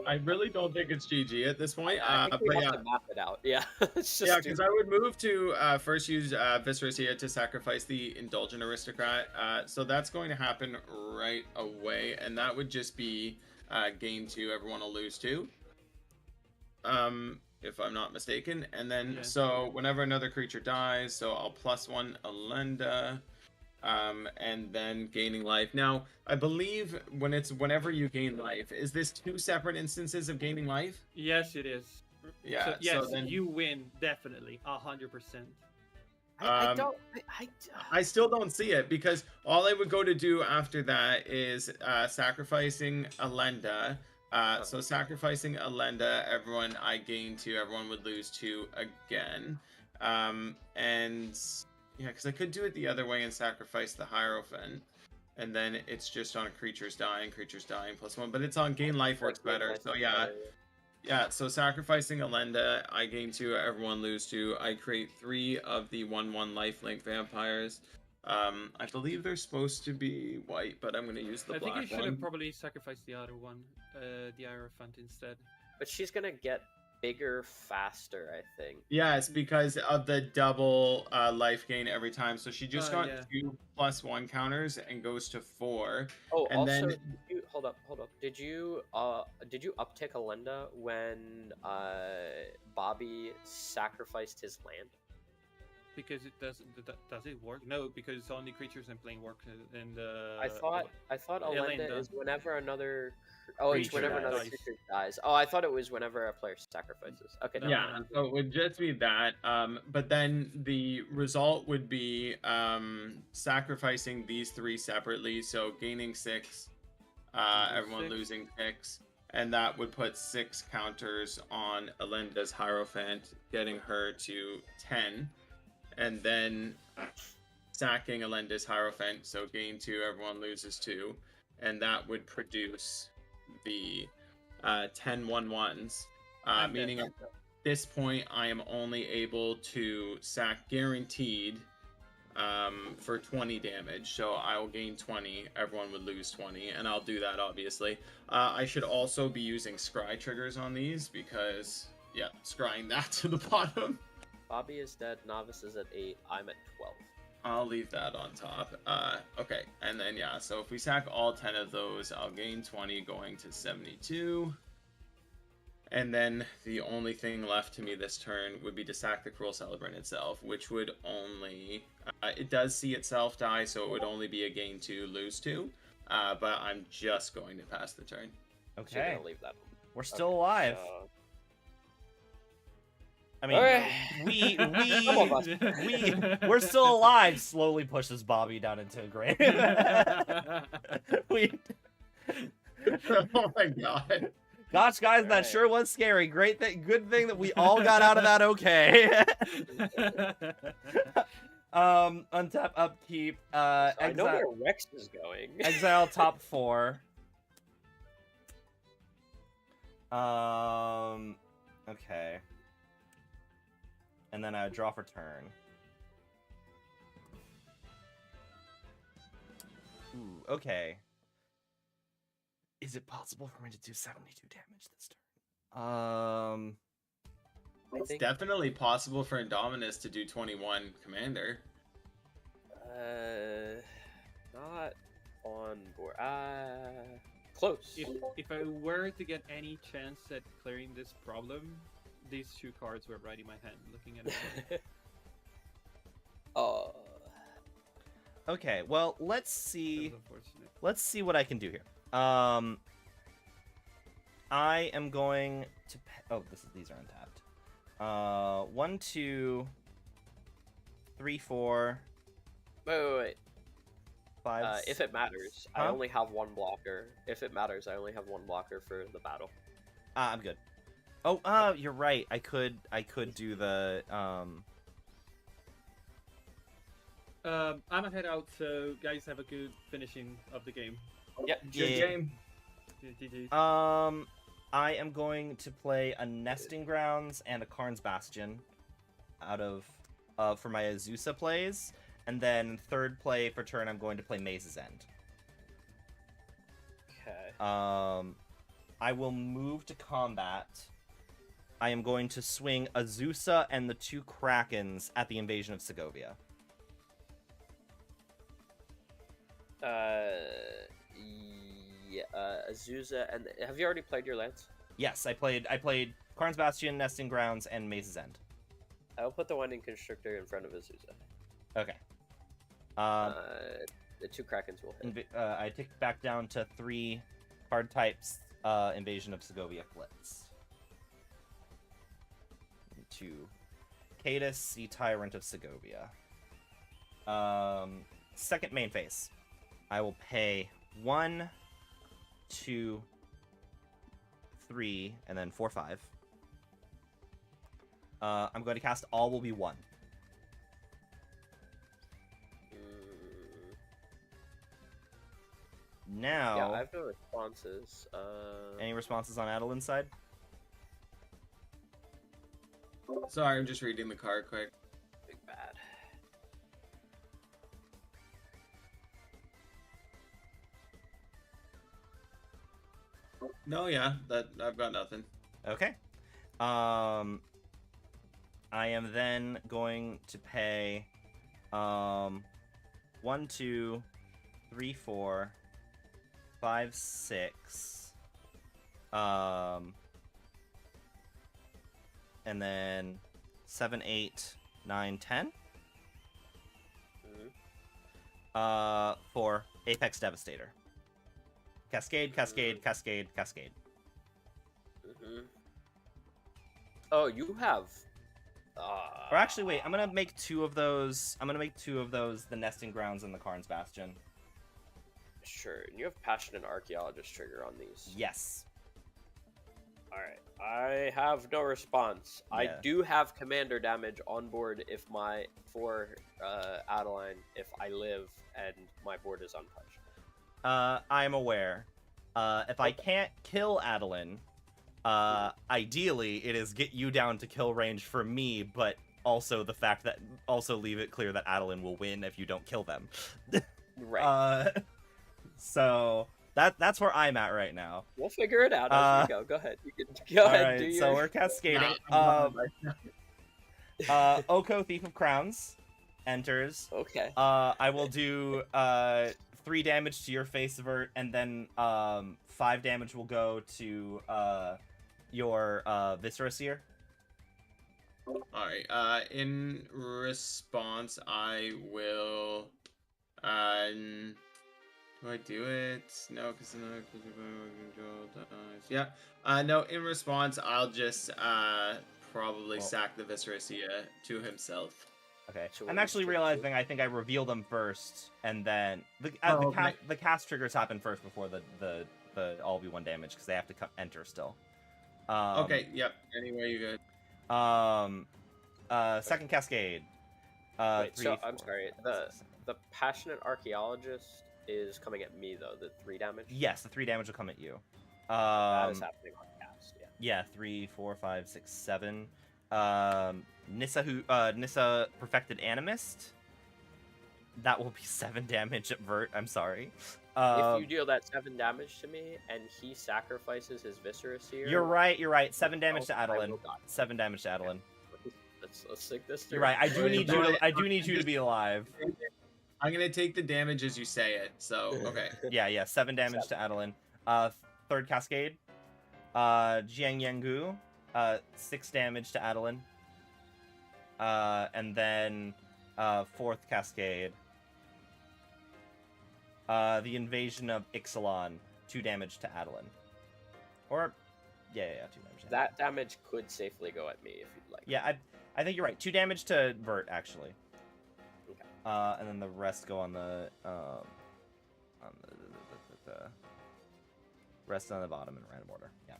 D: I really don't think it's GG at this point.
B: I think we
D: but
B: have
D: yeah.
B: to map it out. Yeah, it's just
D: Yeah, because I would move to first use Viscera Seer to sacrifice the Indulgent Aristocrat. So that's going to happen right away, and that would just be gain 2, everyone will lose 2. If I'm not mistaken. And then,
C: Yeah.
D: so whenever another creature dies, so I'll +1 Alenda, and then gaining life. Now, I believe whenever you gain life, is this 2 separate instances of gaining life?
C: Yes, it is.
D: Yeah,
C: So, yes,
D: so then-
C: you win definitely 100%.
B: I don't.
D: I still don't see it because all I would go to do after that is sacrificing Alenda. So sacrificing Alenda, everyone I gain 2, everyone would lose 2 again. And yeah, because I could do it the other way and sacrifice the Hierophant. And then it's just on creatures dying +1. But it's on gain life works better. So yeah. Yeah, so sacrificing Alenda, I gain 2, everyone lose 2. I create 3 of the 1/1 lifelink vampires. I believe they're supposed to be white, but I'm gonna use the
C: I
D: black
C: think you should
D: one.
C: have probably sacrificed the other one, the Hierophant instead.
B: But she's gonna get bigger faster, I think.
D: Yeah, it's because of the double life gain every time. So she just got
C: yeah.
D: 2 +1 counters and goes to 4.
B: Oh,
D: And
B: also,
D: then
B: hold up. Did you uptick Alenda when Bobby sacrificed his land?
C: Because it doesn't. Does it work? No, because it's only creatures and playing work. And
B: I thought Alenda
C: Elenda.
B: is whenever another. Oh, it's
A: Creature
B: whenever another
C: dies.
B: creature dies. Oh, I thought it was whenever a player sacrifices. Okay.
C: No,
D: yeah,
C: no.
D: so it would just be that. But then the result would be sacrificing these 3 separately. So gaining 6, everyone
C: 6.
D: losing 6. And that would put 6 counters on Alenda's Hierophant, getting her to 10. And then sacking Alenda's Hierophant, so gain 2, everyone loses 2. And that would produce the 10 1/1s. Meaning at this point, I am only able to sack guaranteed for 20 damage. So I will gain 20, everyone would lose 20, and I'll do that obviously. I should also be using scry triggers on these because, yeah, scrying that to the bottom.
B: Bobby is dead. Novice is at 8. I'm at 12.
D: I'll leave that on top. Okay, and then yeah, so if we sack all 10 of those, I'll gain 20 going to 72. And then the only thing left to me this turn would be to sack the Cruel Celebrant itself, which would only... it does see itself die, so it would only be a gain 2, lose 2. But I'm just going to pass the turn.
B: So you're
A: Okay,
B: gonna leave that.
A: we're still
B: Okay,
A: alive.
B: so-
A: I mean,
B: Alright. Some of us.
A: we're still alive. Slowly pushes Bobby down into a grave. we,
D: Oh my god.
A: gosh, guys, that
B: Alright.
A: sure was scary. Great thing, good thing that we all got out of that okay. Untap, upkeep.
B: I know
A: Exile,
B: where Rex is going.
A: exile top 4. Okay. And then I draw for turn. Ooh, okay. Is it possible for me to do 72 damage this turn?
D: It's definitely possible for Indominus to do 21 Commander.
B: Not on board. Close.
C: If I were to get any chance at clearing this problem, these 2 cards were right in my hand, looking at it.
B: Oh.
A: Okay, well, let's see.
C: That's unfortunate.
A: Let's see what I can do here. I am going to. Oh, these are untapped. 1, 2, 3, 4.
B: Wait.
A: 5.
B: If it matters, I
A: Huh?
B: only have 1 blocker. If it matters, I only have 1 blocker for the battle.
A: I'm good. Oh, you're right. I could do the
C: I'm gonna head out, so guys have a good finishing of the game.
B: Yep.
A: Yeah.
D: Game.
C: GG.
A: I am going to play a Nesting Grounds and a Karn's Bastion out of for my Azusa plays, and then third play for turn I'm going to play Maze's End.
B: Okay.
A: I will move to combat. I am going to swing Azusa and the 2 Krakens at the Invasion of Segovia.
B: Azusa, and have you already played your lands?
A: Yes, I played Karn's Bastion, Nesting Grounds, and Maze's End.
B: I'll put the Winding Constrictor in front of Azusa.
A: Okay.
B: The 2 Krakens will hit.
A: I ticked back down to 3 card types. Invasion of Segovia Flits. 2. Cadus, the Tyrant of Segovia. Second main phase. I will pay 1, 2, 3, and then 4, 5. I'm going to cast All Will Be 1. Now...
B: Yeah, I have no responses.
A: Any responses on Adeline's side?
D: Sorry, I'm just reading the card quick.
B: Big bad.
D: No, yeah, that I've got nothing.
A: Okay. I am then going to pay 1, 2, 3, 4, 5, 6. And then 7, 8, 9, 10. For Apex Devastator. Cascade, cascade, cascade, cascade.
B: Oh, you have.
A: Or actually, wait. I'm gonna make 2 of those. I'm gonna make 2 of those. The Nesting Grounds and the Karn's Bastion.
B: Sure, and you have Passionate Archaeologist trigger on these.
A: Yes.
B: Alright, I have no response.
A: Yeah.
B: I do have commander damage on board for Adeline if I live and my board is untouched.
A: I'm aware. If I can't kill Adeline, ideally it is get you down to kill range for me, but also the fact that also leave it clear that Adeline will win if you don't kill them.
B: Right.
A: So that's where I'm at right now.
B: We'll figure it out as we go. Go ahead. You can go ahead.
A: Alright,
B: Do
A: so
B: your...
A: we're cascading. Oko, Thief of Crowns, enters.
B: Okay.
A: I will do 3 damage to your face vert, and then 5 damage will go to your Viscera Seer.
D: Alright, in response, I will, do I do it? No, because then I control dies. Yeah. No, in response, I'll just, probably sack the Viscera Seer to himself.
A: Okay.
B: So
A: I'm
B: what
A: actually
B: was
A: realizing I think I reveal them first, and then the cast triggers happen first before the all be 1 damage because they have to enter still.
D: Okay. Yep. Anyway, you good.
A: Second cascade.
B: Wait,
A: 3,
B: so
A: 4,
B: I'm sorry.
A: 5, 6, 7.
B: The Passionate Archaeologist is coming at me though. The 3 damage.
A: Yes, the 3 damage will come at you.
B: That is happening on cast. Yeah.
A: Yeah, 3, 4, 5, 6, 7. Nissa Perfected Animist. That will be 7 damage at Vert. I'm sorry.
B: If you deal that 7 damage to me and he sacrifices his Viscera Seer,
A: You're right. You're right. 7 damage to
B: I will
A: Adeline.
B: die.
A: 7 damage to Adeline.
B: Let's think this through.
A: You're right. I do need you. I do need you to be alive.
D: I'm gonna take the damage as you say it. So okay.
A: Yeah. 7 damage to Adeline. Third cascade. Jiang Yangu. 6 damage to Adeline. And then 4th cascade. The Invasion of Ixalan. 2 damage to Adeline. Or, yeah, 2 damage.
B: That damage could safely go at me if you'd like.
A: Yeah, I think you're right. 2 damage to Vert, actually.
B: Okay.
A: And then the rest go on the rest on the bottom in random order. Yeah.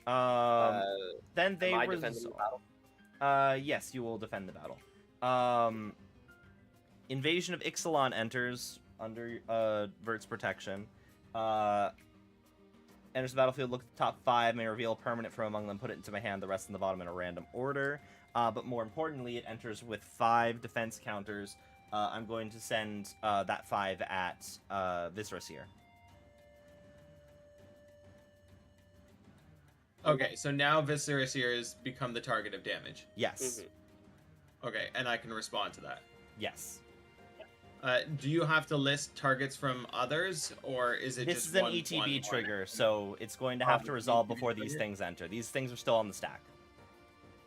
B: Okay.
A: Then they
B: am I defending the battle?
A: Yes, you will defend the battle. Invasion of Ixalan enters under Vert's protection. Enters the battlefield, look at the top 5, may reveal a permanent from among them, put it into my hand, the rest in the bottom in a random order. But more importantly, it enters with 5 defense counters. I'm going to send that 5 at Viscera Seer.
D: Okay, so now Viscera Seer has become the target of damage.
A: Yes.
D: Okay, and I can respond to that.
A: Yes.
D: Do you have to list targets from others, or is it
A: This
D: just
A: is an
D: one,
A: ETB
D: one,
A: trigger, so it's going to have to resolve before these
D: trigger?
A: things enter. These things are still on the stack.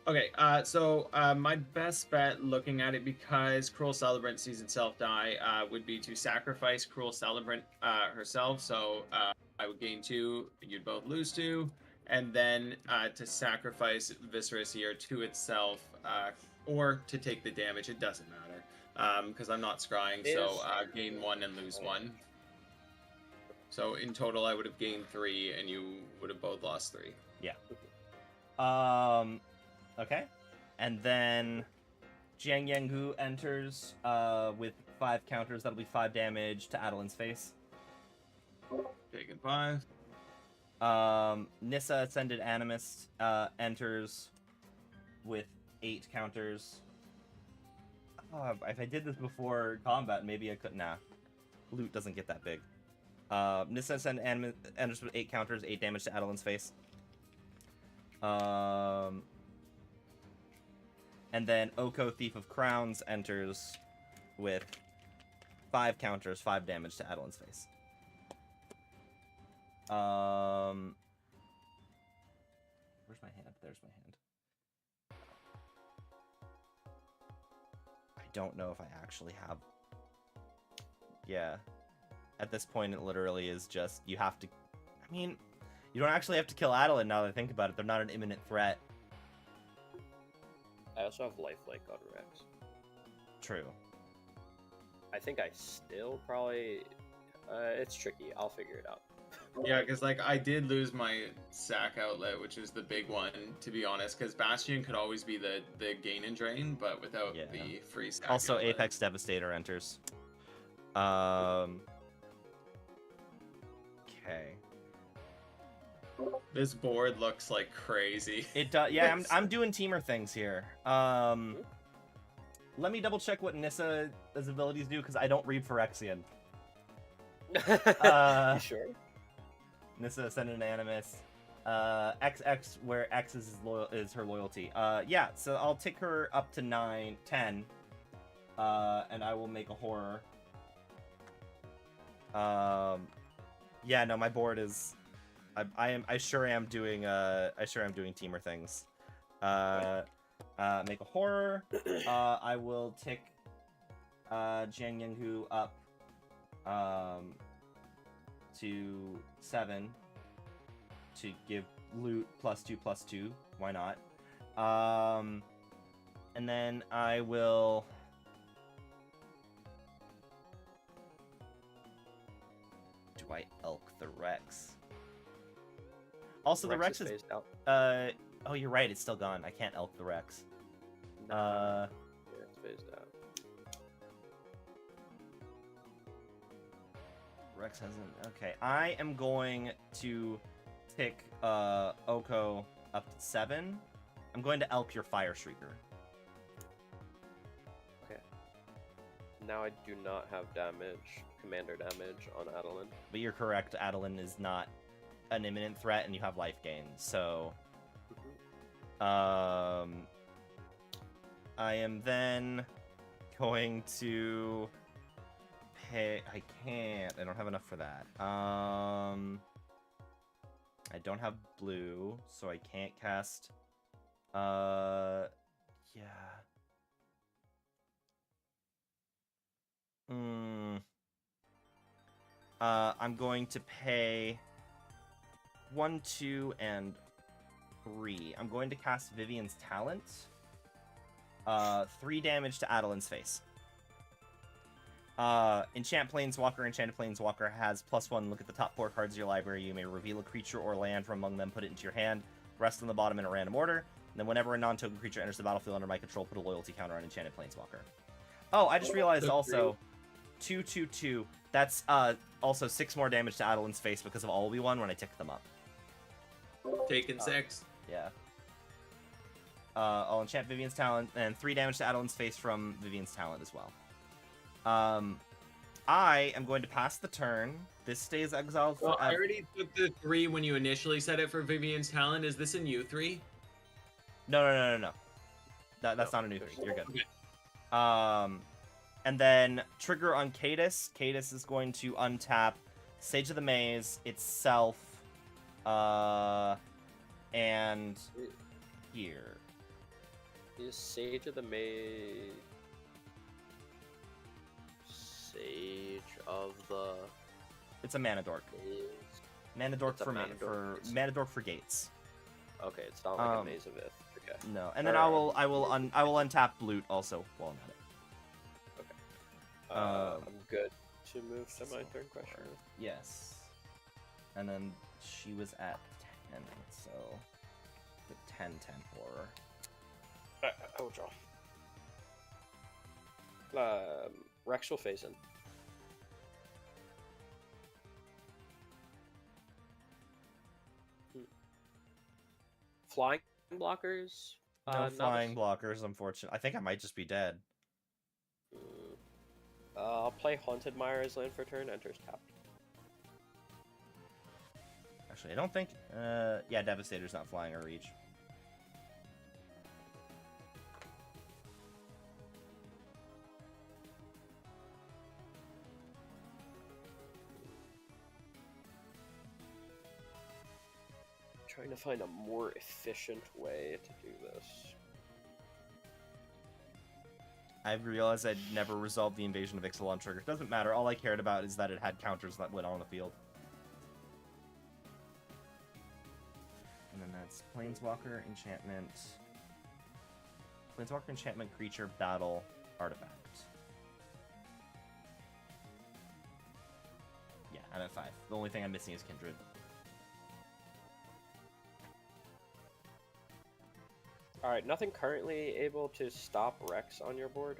D: Okay, so my best bet looking at it, because Cruel Celebrant sees itself die, would be to sacrifice Cruel Celebrant herself, so I would gain 2, you'd both lose 2, and then to sacrifice Viscera Seer to itself, or to take the damage. It doesn't matter because I'm not scrying, so gain 1 and lose 1. So in total, I would have gained 3, and you would have both lost 3.
A: Yeah. Okay. And then Jiang Yanggu enters with 5 counters. That'll be 5 damage to Adeline's face.
D: Taking 5.
A: Nissa Ascended Animist enters with 8 counters. If I did this before combat, maybe I could. Nah. Loot doesn't get that big. Nissa Ascended Animist enters with 8 counters, 8 damage to Adeline's face. And then Oko, Thief of Crowns, enters with 5 counters, 5 damage to Adeline's face. Where's my hand? There's my hand. I don't know if I actually have... Yeah. At this point, it literally is just, you have to... I mean, you don't actually have to kill Adeline now that I think about it. They're not an imminent threat.
B: I also have lifelink on Rex.
A: True.
B: I think I still probably... it's tricky. I'll figure it out.
D: Yeah, because like I did lose my sack outlet, which is the big one, to be honest. Because Bastion could always be the gain and drain, but without the free sack.
A: Also,
D: outlet.
A: Apex Devastator enters. Okay.
D: This board looks like crazy.
A: It does. Yeah, I'm doing teamer things here. Let me double check what Nissa's abilities do because I don't read Phyrexian.
B: You sure?
A: Nissa Ascendant Animus. XX, where X is her loyalty. Yeah, so I'll take her up to 9, 10. And I will make a horror. Yeah, no, my board is... I sure am doing teamer things. Make a horror. I will tick Jiang Yanghu up to 7 to give loot +2/+2. Why not? And then I will. Do I elk the Rex? Also, the Rex is
B: phased out.
A: Oh, you're right. It's still gone. I can't elk the Rex.
B: Yeah, it's phased out.
A: Rex hasn't. Okay, I am going to tick Oko up to 7. I'm going to elk your Fire Shrieker.
B: Okay. Now I do not have commander damage on Adeline.
A: But you're correct. Adeline is not an imminent threat, and you have life gain. So, I am then going to pay. I can't. I don't have enough for that. I don't have blue, so I can't cast. Yeah. I'm going to pay 1, 2, and 3. I'm going to cast Vivian's Talent. 3 damage to Adeline's face. Enchant Planeswalker. Enchanted Planeswalker has +1. Look at the top 4 cards of your library. You may reveal a creature or land from among them, put it into your hand. Rest on the bottom in a random order. And then whenever a non-token creature enters the battlefield under my control, put a loyalty counter on Enchanted Planeswalker. Oh, I just realized also, 2/2/2. That's also 6 more damage to Adeline's face because of all we won when I tick them up.
D: Taking 6.
A: Yeah. I'll enchant Vivian's Talent, and 3 damage to Adeline's face from Vivian's Talent as well. I am going to pass the turn. This stays exiled
D: Well,
A: forever.
D: I already took the 3 when you initially said it for Vivian's Talent. Is this a new 3?
A: No. That's not a new thing. You're good.
D: Okay.
A: And then trigger on Cadus. Cadus is going to untap Sage of the Maze itself, and here.
B: Is Sage of the Maze... Sage of the...
A: It's a mana dork.
B: Maze...
A: Mana dork
B: It's a
A: for
B: mana dork.
A: mana dork for gates.
B: Okay, it's not like a
A: Um,
B: Maze of Ith. Okay.
A: No, and then
B: Or-
A: I will untap Blute also while I'm at it.
B: I'm good to move to my third question.
A: Yes. And then she was at 10, so the 10/10 horror.
B: I will draw. Rex will phase in. Flying blockers?
A: No flying
B: novice?
A: blockers, unfortunately. I think I might just be dead.
B: I'll play Haunted Mire as land for turn, enters tapped.
A: Actually, I don't think... yeah, Devastator's not flying or reach.
B: Trying to find a more efficient way to do this.
A: I've realized I'd never resolved the invasion of Ixalan trigger. Doesn't matter. All I cared about is that it had counters that went on the field. And then that's Planeswalker, Enchantment... Planeswalker, Enchantment, Creature, Battle, Artifact. Yeah, I'm at 5. The only thing I'm missing is Kindred.
B: Alright, nothing currently able to stop Rex on your board,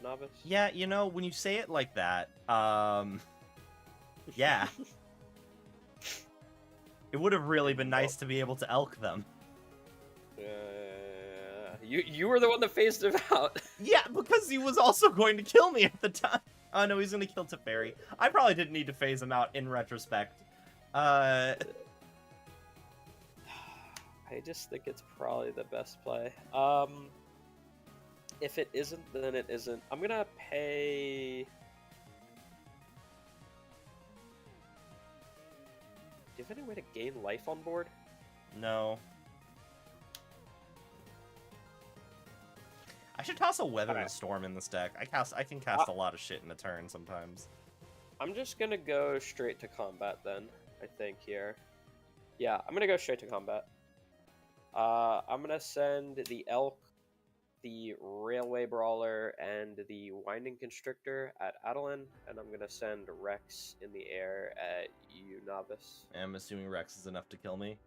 B: Novice?
A: Yeah, you know, when you say it like that, yeah. It would have really been nice to be able to elk them.
B: You were the one that phased him out.
A: Yeah, because he was also going to kill me at the time. Oh no, he's going to kill Teferi. I probably didn't need to phase him out in retrospect.
B: I just think it's probably the best play. If it isn't, then it isn't. I'm gonna pay... Do you have any way to gain life on board?
A: No. I should toss a Weather and Storm in this deck. I can cast a lot of shit in a turn sometimes.
B: I'm just gonna go straight to combat then, I think, here. Yeah, I'm gonna go straight to combat. I'm gonna send the Elk, the Railway Brawler, and the Winding Constrictor at Adeline, and I'm gonna send Rex in the air at you, Novice.
A: I'm assuming Rex is enough to kill me.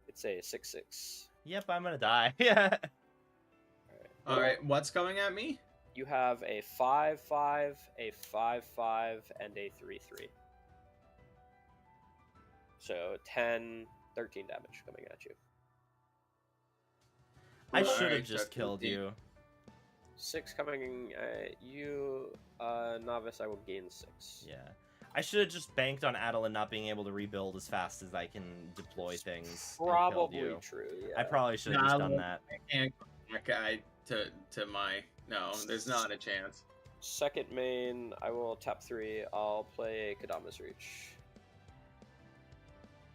B: It's a 6/6.
A: Yep, I'm gonna die. Yeah.
D: Alright, what's coming at me?
B: You have a 5/5, a 5/5, and a 3/3. So 10, 13 damage coming at you.
A: I should have
D: Alright,
A: just
D: so
A: killed
D: 15.
A: you.
B: 6 coming at you, Novice. I will gain 6.
A: Yeah. I should have just banked on Adeline not being able to rebuild as fast as I can deploy things. and killed
B: Probably
A: you.
B: true. Yeah.
A: I probably should have just done that.
D: I can't go back to my... No, there's not a chance.
B: Second main, I will tap 3. I'll play Kadama's Reach.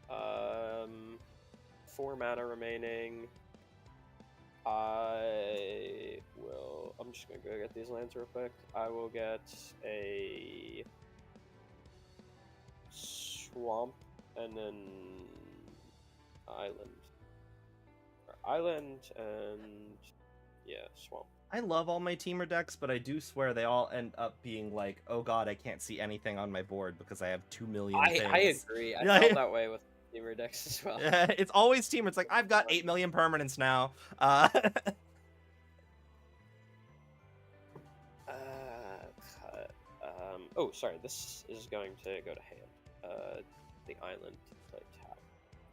B: 4 mana remaining. I'm just gonna go get these lands real quick. I will get a swamp and then island. Or island and yeah, swamp.
A: I love all my teamer decks, but I do swear they all end up being like, oh god, I can't see anything on my board because I have 2 million things.
B: I agree. I
A: Yeah.
B: felt that way with teamer decks as well.
A: It's always teamer. It's like, I've got 8 million permanents now.
B: Oh, sorry. This is going to go to hand. The island to play tap.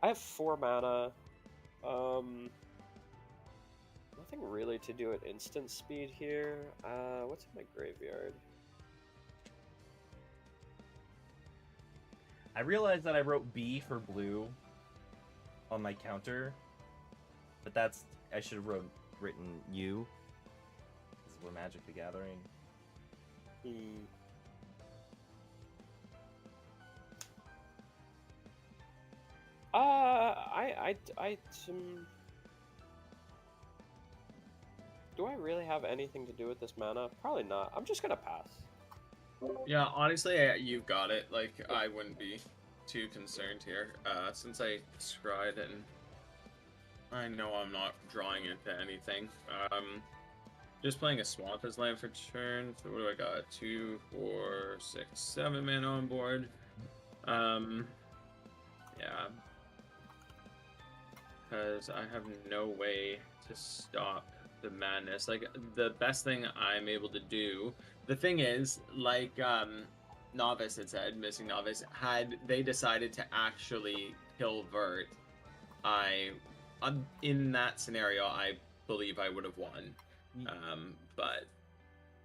B: I have 4 mana. Nothing really to do at instant speed here. What's in my graveyard?
A: I realized that I wrote B for blue on my counter, but I should have written U. This is where Magic the Gathering.
B: Do I really have anything to do with this mana? Probably not. I'm just gonna pass.
D: Yeah, honestly, you've got it. Like, I wouldn't be too concerned here, since I scryed and I know I'm not drawing into anything. Just playing a swamp as land for turn. So what do I got? 2, 4, 6, 7 mana on board. Yeah. Because I have no way to stop the madness. Like, the best thing I'm able to do. The thing is, like, Novice had said, Missing Novice, had they decided to actually kill Vert, in that scenario, I believe I would have won. But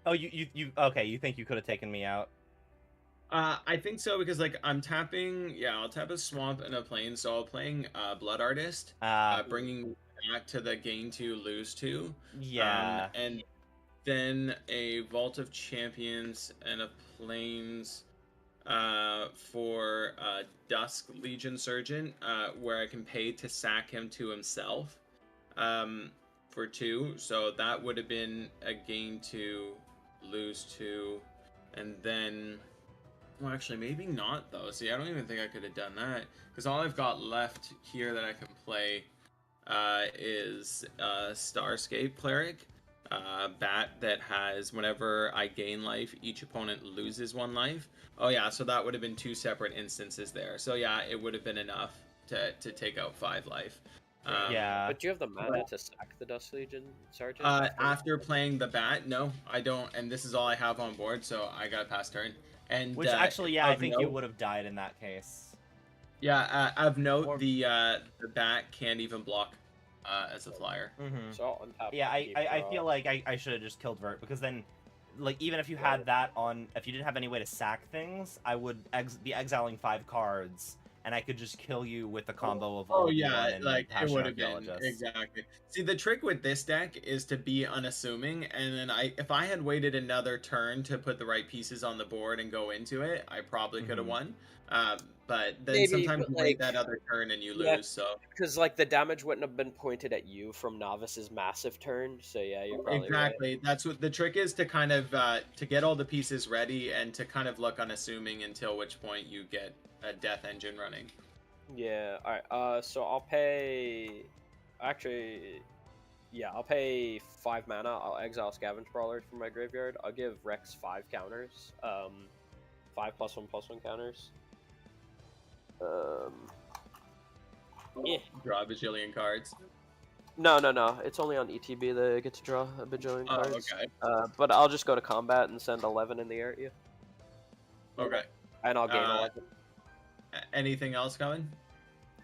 A: Oh, you okay? You think you could have taken me out?
D: I think so because like I'm tapping. Yeah, I'll tap a swamp and a plane. So I'll playing Blood Artist, bringing back to the gain 2, lose 2.
A: Yeah.
D: And then a Vault of Champions and a planes for Dusk Legion Surgeon, where I can pay to sack him to himself. For 2, so that would have been a gain 2, lose 2, and then, well, actually, maybe not though. See, I don't even think I could have done that because all I've got left here that I can play is Starscape Cleric, bat that has whenever I gain life, each opponent loses 1 life. Oh yeah, so that would have been 2 separate instances there. So yeah, it would have been enough to take out 5 life.
A: Yeah.
B: But do you have the mana to sack the Dust Legion Sergeant?
D: After playing the bat, no, I don't, and this is all I have on board, so I gotta pass turn. And
A: Which actually, yeah, I think you
D: note,
A: would have died in that case.
D: Yeah, of note,
A: Or-
D: the bat can't even block as a flyer.
A: Mm-hmm.
B: So I'll untap
A: Yeah,
B: and
A: I
B: keep,
A: feel like I should have just killed Vert because then, like, even if you had that on, if you didn't have any way to sack things, I would be exiling 5 cards, and I could just kill you with the combo of
D: Oh
A: Old
D: yeah,
A: One and
D: like it
A: Passion
D: would have been
A: Archaeologist.
D: exactly. See, the trick with this deck is to be unassuming, and then if I had waited another turn to put the right pieces on the board and go into it, I probably could have won. But then
B: Maybe,
D: sometimes
B: but,
D: you wait
B: like,
D: that other turn and you
B: yeah,
D: lose. So
B: because like the damage wouldn't have been pointed at you from Novice's massive turn. So yeah, you're probably
D: exactly, that's what the trick is, to kind of to get all the pieces ready and to kind of look unassuming until which point you get a death engine running.
B: Yeah. All right. So I'll pay. Actually, yeah, I'll pay 5 mana. I'll exile Scavenge Brawler from my graveyard. I'll give Rex 5 counters. 5 +1/+1 counters. Yeah.
D: Draw a bajillion cards.
B: No. It's only on ETB that I get to draw a bajillion
D: Oh,
B: cards.
D: okay.
B: But I'll just go to combat and send 11 in the air at you.
D: Okay.
B: And I'll gain 11.
D: Anything else coming?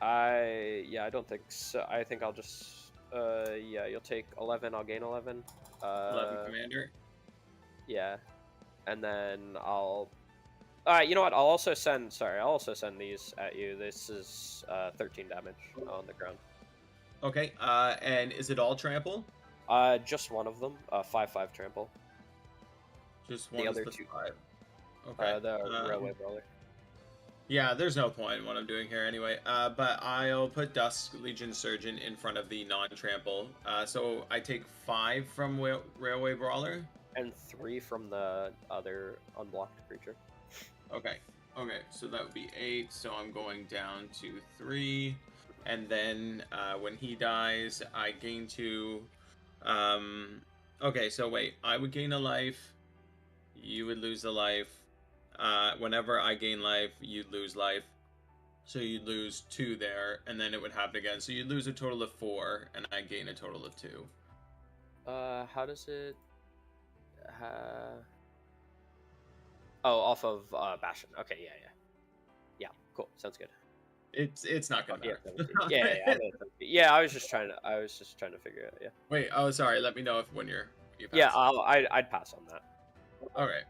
B: I don't think so. I think I'll just yeah, you'll take 11, I'll gain 11.
D: 11 commander.
B: Yeah. And then I'll alright, you know what? I'll also send these at you. This is 13 damage on the ground.
D: Okay, and is it all trample?
B: Just one of them. 5/5 trample.
D: Just one.
B: The other
D: is
B: two.
D: 5. Okay.
B: The railway brawler.
D: Yeah, there's no point in what I'm doing here anyway. But I'll put Dusk Legion Surgeon in front of the non-trample. So I take 5 from Railway Brawler.
B: And 3 from the other unblocked creature.
D: Okay. Okay, so that would be 8. So I'm going down to 3. And then when he dies, I gain 2. Okay, so wait. I would gain a life. You would lose a life. Whenever I gain life, you'd lose life. So you'd lose 2 there, and then it would happen again. So you'd lose a total of 4, and I gain a total of 2.
B: How does it... Oh, off of Bastion. Okay, yeah. Yeah, cool. Sounds good.
D: It's not gonna matter.
B: Yeah, I was just trying to figure it out, yeah.
D: Wait, oh sorry, let me know if when you
B: Yeah,
D: pass.
B: I'd pass on that.
D: Okay.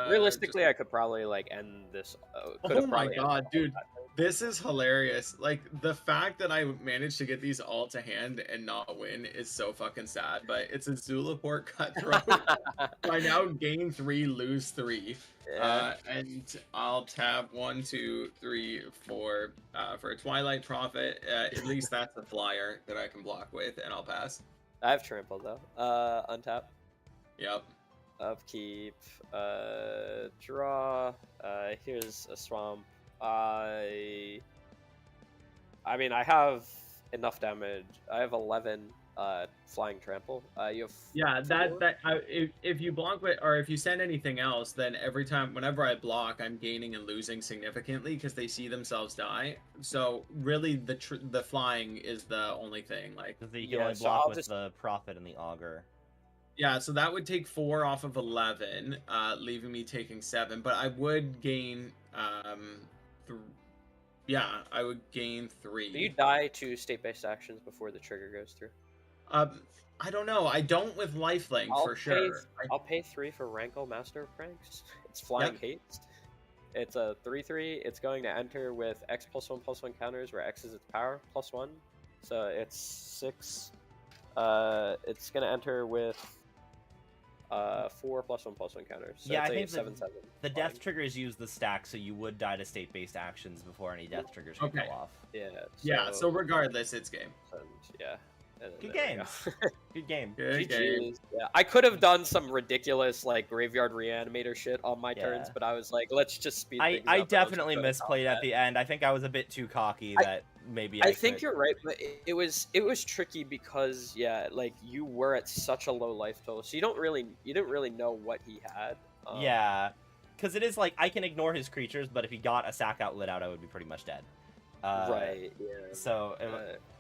B: Realistically, I could probably like end this.
D: Oh my god, dude, this is hilarious. Like the fact that I managed to get these all to hand and not win is so fucking sad. But it's a Zulaport Cutthroat. I now gain 3, lose 3, and I'll tap 1, 2, 3, 4 for a Twilight Prophet. At least that's a flyer that I can block with, and I'll pass.
B: I have trample though. Untap.
D: Yep.
B: Upkeep. Draw. Here's a swamp. I mean, I have enough damage. I have 11 flying trample. You have
D: Yeah,
B: four?
D: if you block with, or if you send anything else, then every time, whenever I block, I'm gaining and losing significantly because they see themselves die. So really, the flying is the only thing. Like,
A: Because you can
B: Yeah,
A: only
B: so
A: block
B: I'll
A: with
B: just
A: the Prophet and the Augur.
D: yeah, so that would take 4 off of 11, leaving me taking 7. But I would gain, th- yeah, I would gain
B: do you
D: 3.
B: die to state-based actions before the trigger goes through.
D: Um, I don't know. I don't with lifelink for sure.
B: I'll pay 3 for Rankle Master of Pranks. It's flying
D: Yep.
B: haste. It's a 3/3. It's going to enter with X +1/+1 counters, where X is its power +1. So it's 6. It's gonna enter with 4 +1/+1 counters. So
A: Yeah,
B: it's
A: I
B: a
A: think
B: 7/7.
A: the death triggers use the stack, so you would die to state-based actions before any death triggers could
D: Okay.
A: go off.
B: Yeah.
D: Yeah, so regardless, it's game.
B: Yeah. And then
A: Good
B: there we
A: games.
B: go.
A: Good game.
D: Good game.
B: GG's. Yeah, I could have done some ridiculous like graveyard reanimator shit on my turns,
A: Yeah.
B: but I was like, let's just speed things up.
A: I
B: and let's
A: definitely
B: go to
A: misplayed at
B: combat.
A: the end. I think I was a bit too cocky that maybe
B: I think
A: could.
B: you're right, but it was tricky because like you were at such a low life total, so you didn't really know what he had.
A: Yeah, because it is like I can ignore his creatures, but if he got a sack outlet out, I would be pretty much dead.
B: Right. Yeah.
A: So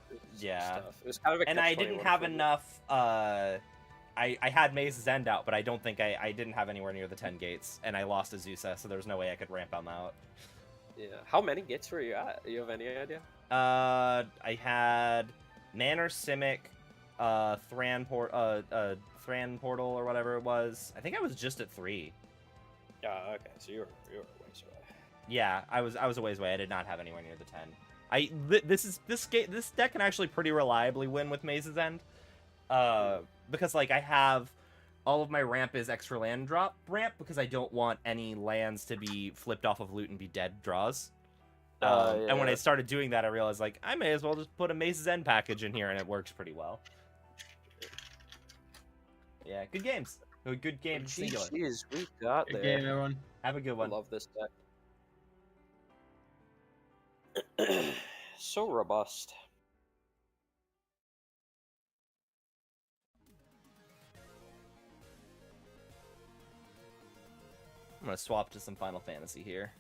B: It was
A: yeah.
B: tough. It was kind of a
A: and I
B: catch-21
A: didn't have
B: for me.
A: enough. I had Maze's End out, but I don't think I didn't have anywhere near the 10 gates, and I lost Azusa, so there was no way I could ramp him out.
B: Yeah. How many gates were you at? You have any idea?
A: I had Nanner Simic, Thran Portal or whatever it was. I think I was just at 3.
B: Yeah. Okay. So you were way away.
A: Yeah, I was a ways away. I did not have anywhere near the 10. This deck can actually pretty reliably win with Maze's End, because like I have all of my ramp is extra land drop ramp because I don't want any lands to be flipped off of loot and be dead draws. And when I started doing that, I realized like I may as well just put a Maze's End package in here, and it works pretty well. Yeah, good games. Good games. Singular.
B: Jeez, we got
D: Good
B: there.
D: game, everyone.
A: Have a good
B: I
A: one.
B: love this deck. So robust.
A: I'm gonna swap to some Final Fantasy here.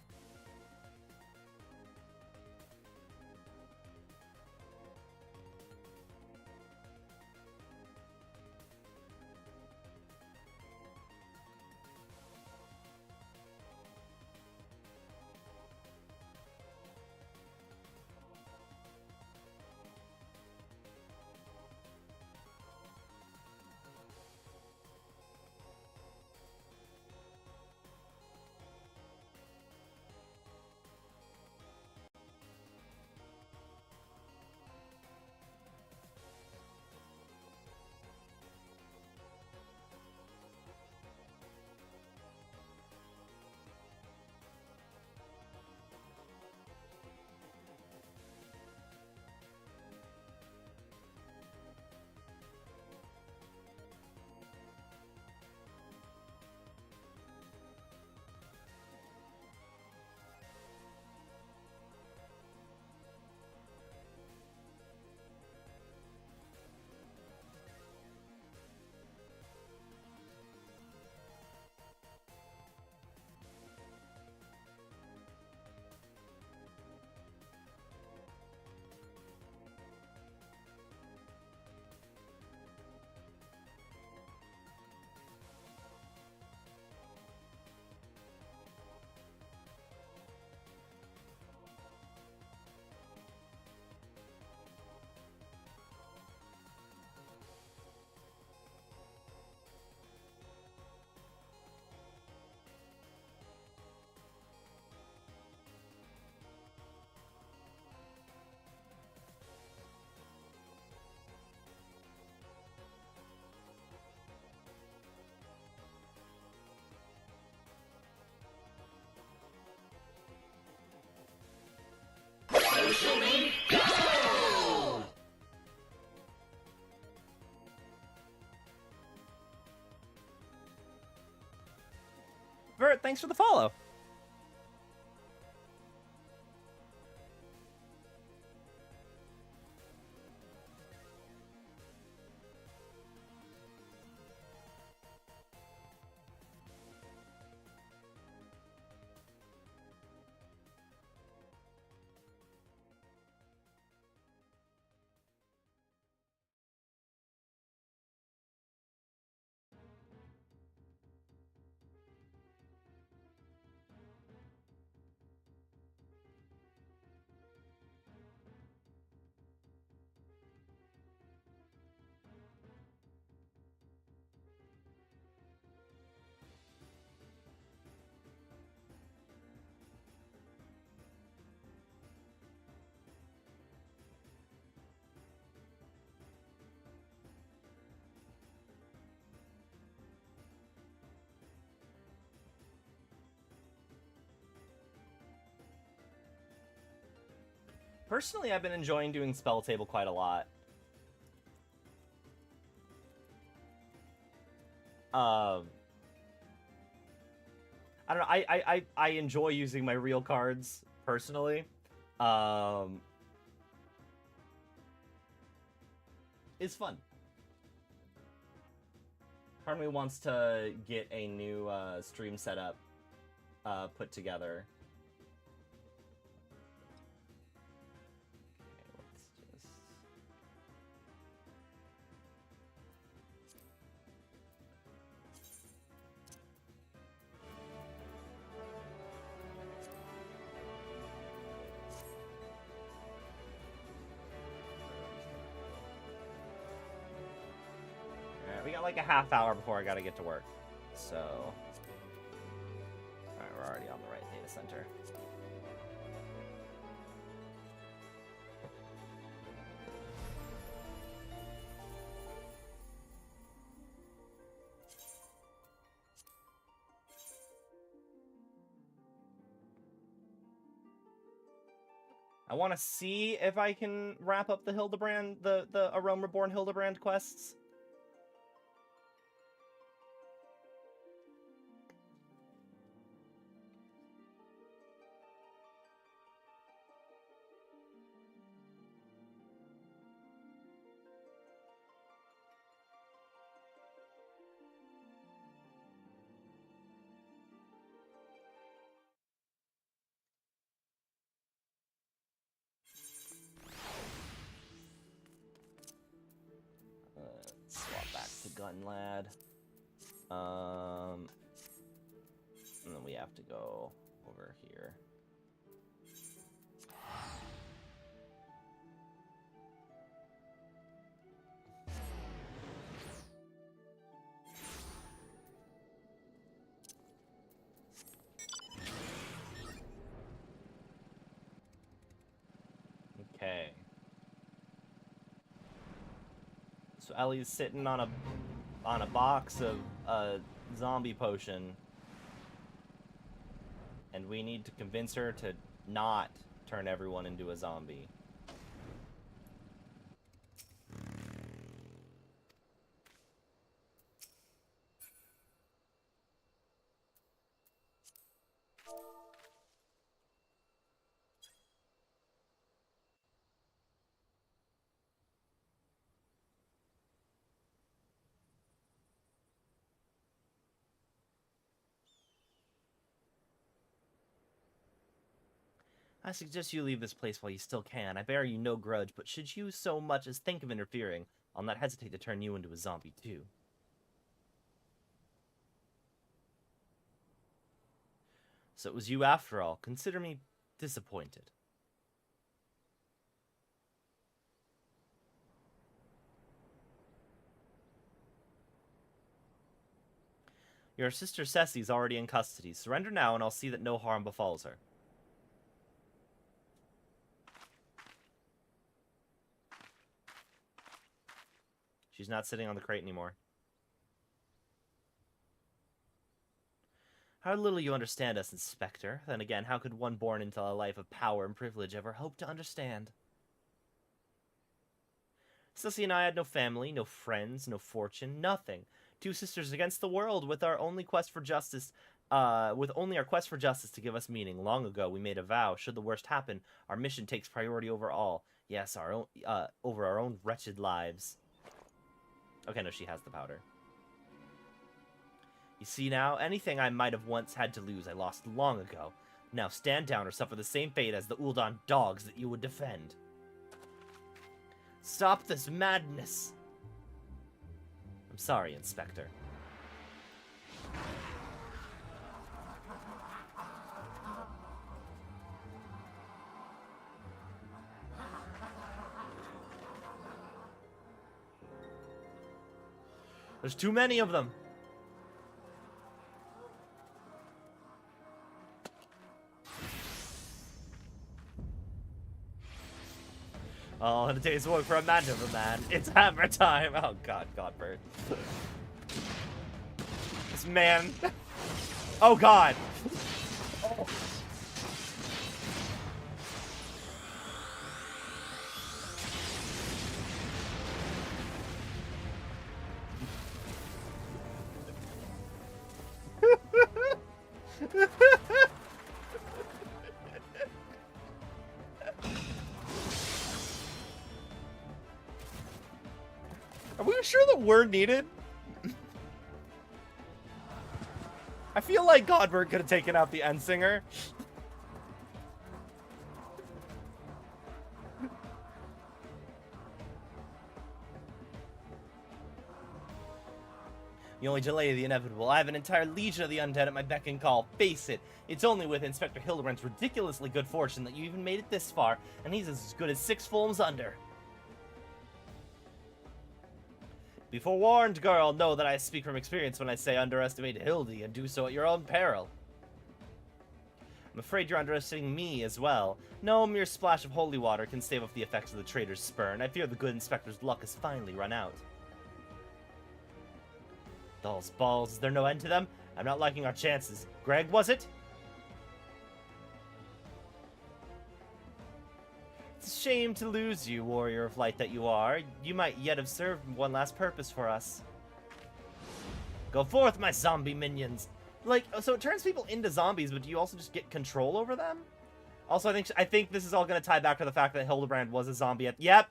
A: Vert, thanks for the follow. Personally, I've been enjoying doing Spell Table quite a lot. I don't know. I enjoy using my real cards personally. It's fun. Part of me wants to get a new stream setup put together. Okay, let's just... Alright, we got like a half hour before I gotta get to work. So... Alright, we're already on the right data center. I want to see if I can wrap up the Hildebrand, the Arome Reborn Hildebrand quests. Swap back to Gunlad. And then we have to go over here. Okay. So Ellie's sitting on a box of zombie potion, and we need to convince her to not turn everyone into a zombie. I suggest you leave this place while you still can. I bear you no grudge, but should you so much as think of interfering, I'll not hesitate to turn you into a zombie too. So it was you after all. Consider me disappointed. Your sister Ceci's already in custody. Surrender now and I'll see that no harm befalls her. She's not sitting on the crate anymore. How little you understand us, Inspector. Then again, how could one born into a life of power and privilege ever hope to understand? Ceci and I had no family, no friends, no fortune, nothing. Two sisters against the world, with our only quest for justice, with only our quest for justice to give us meaning. Long ago, we made a vow: should the worst happen, our mission takes priority over all. Yes, our own, over our own wretched lives. Okay, no, she has the powder. You see now, anything I might have once had to lose, I lost long ago. Now stand down or suffer the same fate as the Uldan dogs that you would defend. Stop this madness! I'm sorry, Inspector. There's too many of them. Oh, and a day's work for a man of a man. It's hammer time. Oh God, Godbird. This man. Oh God. Oh. Are we sure that we're needed? I feel like Godbert could have taken out the Endsinger. You only delay the inevitable. I have an entire legion of the undead at my beck and call. Face it. It's only with Inspector Hildebrand's ridiculously good fortune that you even made it this far, and he's as good as 6 fulms under. Be forewarned, girl. Know that I speak from experience when I say underestimate Hildy, and do so at your own peril. I'm afraid you're underestimating me as well. No mere splash of holy water can stave off the effects of the traitor's spurn. I fear the good inspector's luck has finally run out. Those balls, is there no end to them? I'm not liking our chances. Greg, was it? It's a shame to lose you, warrior of light that you are. You might yet have served one last purpose for us. Go forth, my zombie minions. Like, so it turns people into zombies, but do you also just get control over them? Also, I think this is all going to tie back to the fact that Hildebrand was a zombie at... Yep.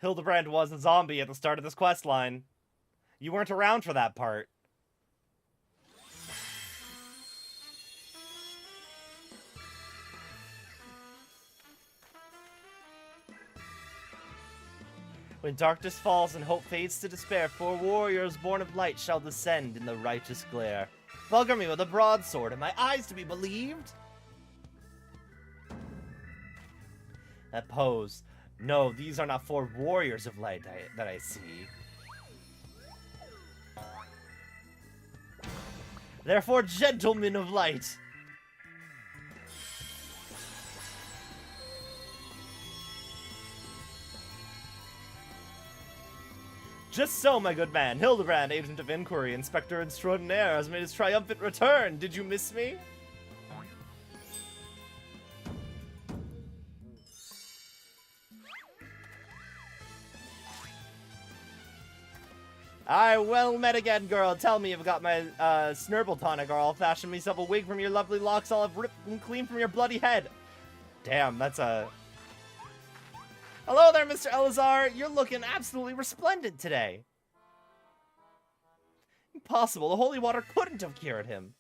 A: Hildebrand was a zombie at the start of this quest line. You weren't around for that part. When darkness falls and hope fades to despair, 4 warriors born of light shall descend in the righteous glare. Bugger me with a broadsword, and my eyes to be believed? That pose. No, these are not 4 warriors of light that I see. They're 4 gentlemen of light. Just so, my good man. Hildebrand, agent of inquiry, inspector extraordinaire, has made his triumphant return. Did you miss me? Aye, well met again, girl. Tell me you've got my snurble tonic, or I'll fashion myself a wig from your lovely locks I'll have ripped and clean from your bloody head. Damn, that's a... Hello there, Mr. Elazar. You're looking absolutely resplendent today. Impossible. The holy water couldn't have cured him.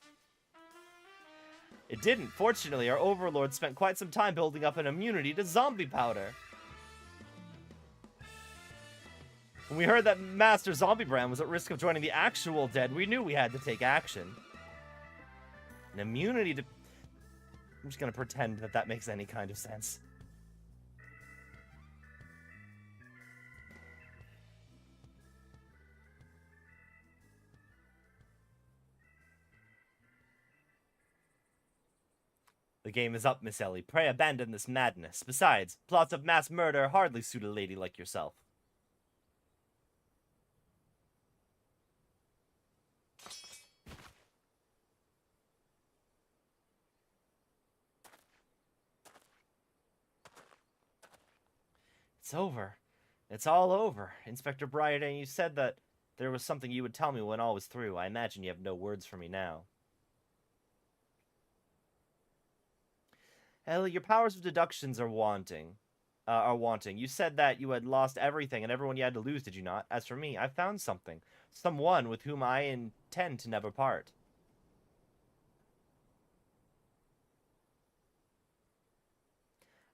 A: It didn't. Fortunately, our overlord spent quite some time building up an immunity to zombie powder. When we heard that Master Zombiebrand was at risk of joining the actual dead, we knew we had to take action. An immunity to... I'm just gonna pretend that that makes any kind of sense. The game is up, Miss Ellie. Pray abandon this madness. Besides, plots of mass murder hardly suit a lady like yourself. It's over. It's all over. Inspector Briarden, you said that there was something you would tell me when all was through. I imagine you have no words for me now. Ellie, your powers of deductions are wanting. You said that you had lost everything and everyone you had to lose, did you not? As for me, I found something. Someone with whom I intend to never part.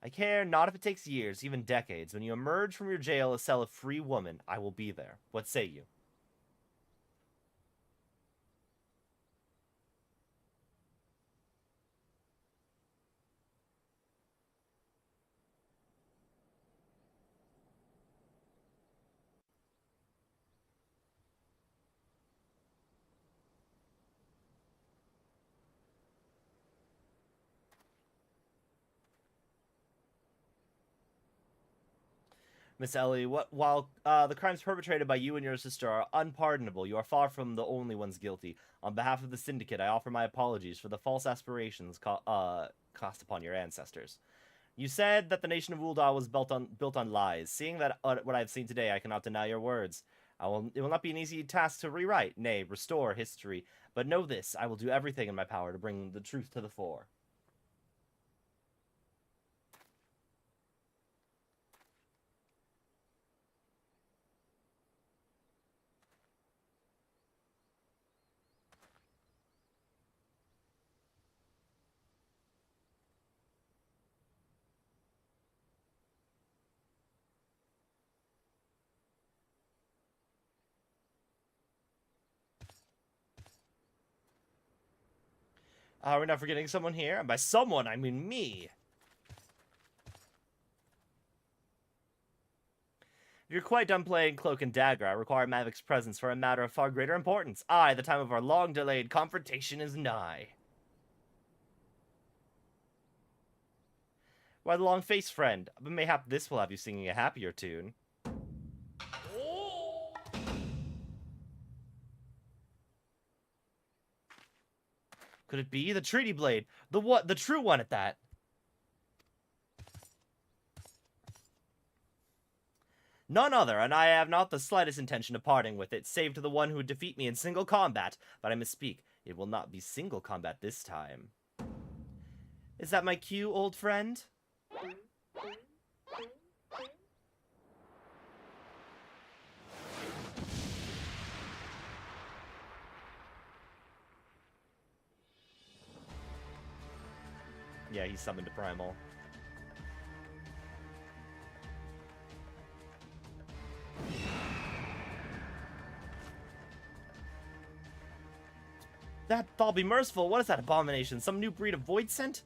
A: I care not if it takes years, even decades. When you emerge from your jail a cell of free woman, I will be there. What say you? Miss Ellie, while the crimes perpetrated by you and your sister are unpardonable, you are far from the only ones guilty. On behalf of the Syndicate, I offer my apologies for the false aspirations cast upon your ancestors. You said that the nation of Ul'dah was built on lies. Seeing that what I have seen today, I cannot deny your words. It will not be an easy task to rewrite, nay, restore history. But know this, I will do everything in my power to bring the truth to the fore. We're not forgetting someone here, and by someone, I mean me. If you're quite done playing Cloak and Dagger, I require Mavic's presence for a matter of far greater importance. The time of our long-delayed confrontation is nigh. Why the long face, friend? But mayhap this will have you singing a happier tune. Could it be the treaty blade? The what? The true one at that. None other, and I have not the slightest intention of parting with it, save to the one who would defeat me in single combat. But I misspeak. It will not be single combat this time. Is that my cue, old friend? Yeah, he's summoned to Primal. That thou'll be merciful. What is that abomination? Some new breed of void scent?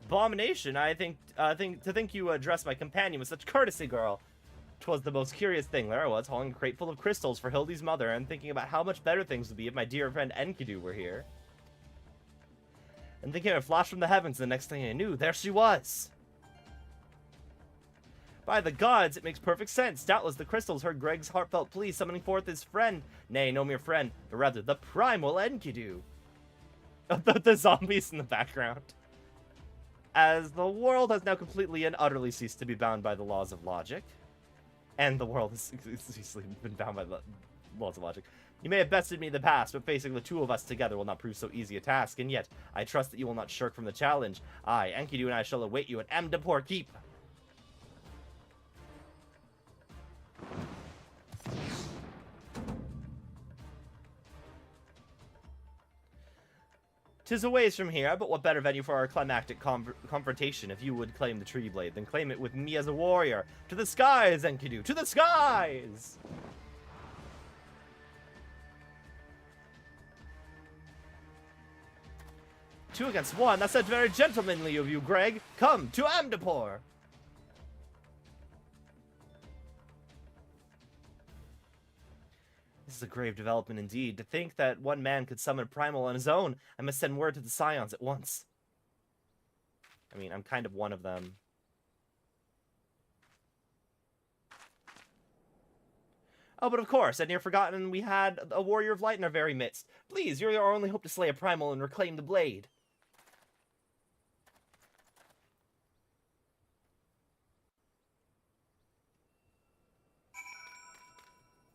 A: Abomination? I think you addressed my companion with such courtesy, girl. 'Twas the most curious thing. There I was, hauling a crate full of crystals for Hildy's mother, and thinking about how much better things would be if my dear friend Enkidu were here. And thinking it flashed from the heavens, and the next thing I knew, there she was. By the gods, it makes perfect sense. Doubtless the crystals heard Greg's heartfelt plea, summoning forth his friend. Nay, no mere friend, but rather the primal Enkidu. The zombies in the background. As the world has now completely and utterly ceased to be bound by the laws of logic, and the world has been bound by the laws of logic, you may have bested me in the past, but facing the two of us together will not prove so easy a task, and yet, I trust that you will not shirk from the challenge. I, Enkidu, and I shall await you at Amdapor Keep. 'Tis a ways from here, but what better venue for our climactic confrontation if you would claim the tree blade than claim it with me as a warrior? To the skies, Enkidu! To the skies! Two against one? That's not very gentlemanly of you, Greg. Come to Amdapor! This is a grave development indeed. To think that one man could summon Primal on his own, I must send word to the Scions at once. I mean, I'm kind of one of them. Oh, but of course, and you're forgotten we had a Warrior of Light in our very midst. Please, you're our only hope to slay a Primal and reclaim the blade.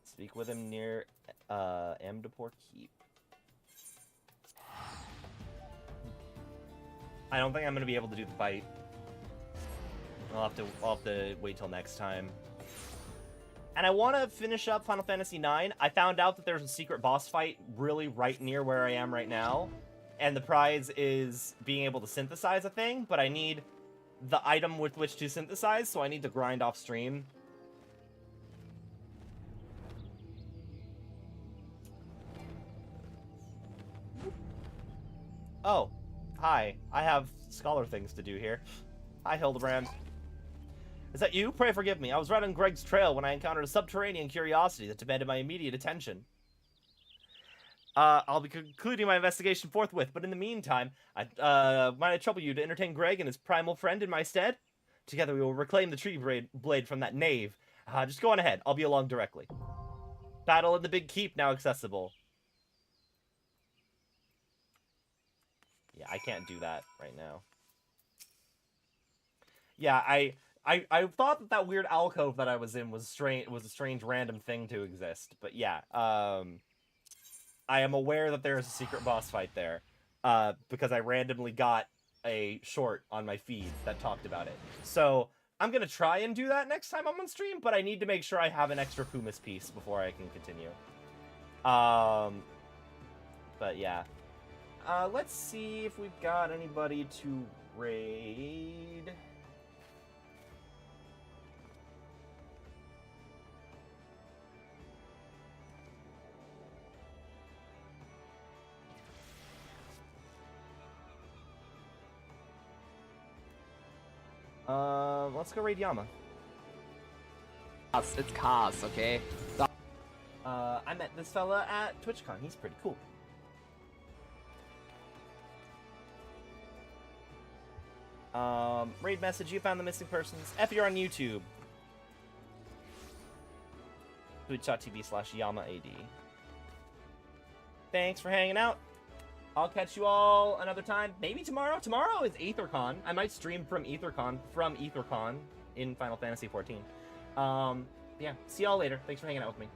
A: Speak with him near Amdapor Keep. I don't think I'm gonna be able to do the fight. I'll have to wait till next time. And I want to finish up Final Fantasy IX. I found out that there's a secret boss fight really right near where I am right now, and the prize is being able to synthesize a thing. But I need the item with which to synthesize, so I need to grind off stream. Oh, hi. I have scholar things to do here. Hi, Hildebrand. Is that you? Pray forgive me. I was right on Greg's trail when I encountered a subterranean curiosity that demanded my immediate attention. I'll be concluding my investigation forthwith, but in the meantime, might I trouble you to entertain Greg and his primal friend in my stead? Together we will reclaim the tree blade from that knave. Just go on ahead. I'll be along directly. Battle in the Big Keep now accessible. Yeah, I can't do that right now. Yeah, I thought that weird alcove that I was in was a strange random thing to exist. But yeah, I am aware that there is a secret boss fight there, because I randomly got a short on my feed that talked about it. So I'm gonna try and do that next time I'm on stream, but I need to make sure I have an extra Pumice piece before I can continue. But yeah. Let's see if we've got anybody to raid. Let's go raid Yama.
E: It's Cos, okay?
A: I met this fella at TwitchCon. He's pretty cool. Raid message, you found the missing persons. If you're on YouTube. Twitch.tv/YamaAD. Thanks for hanging out. I'll catch you all another time. Maybe tomorrow. Tomorrow is AetherCon. I might stream from AetherCon in Final Fantasy XIV. Yeah, see y'all later. Thanks for hanging out with me.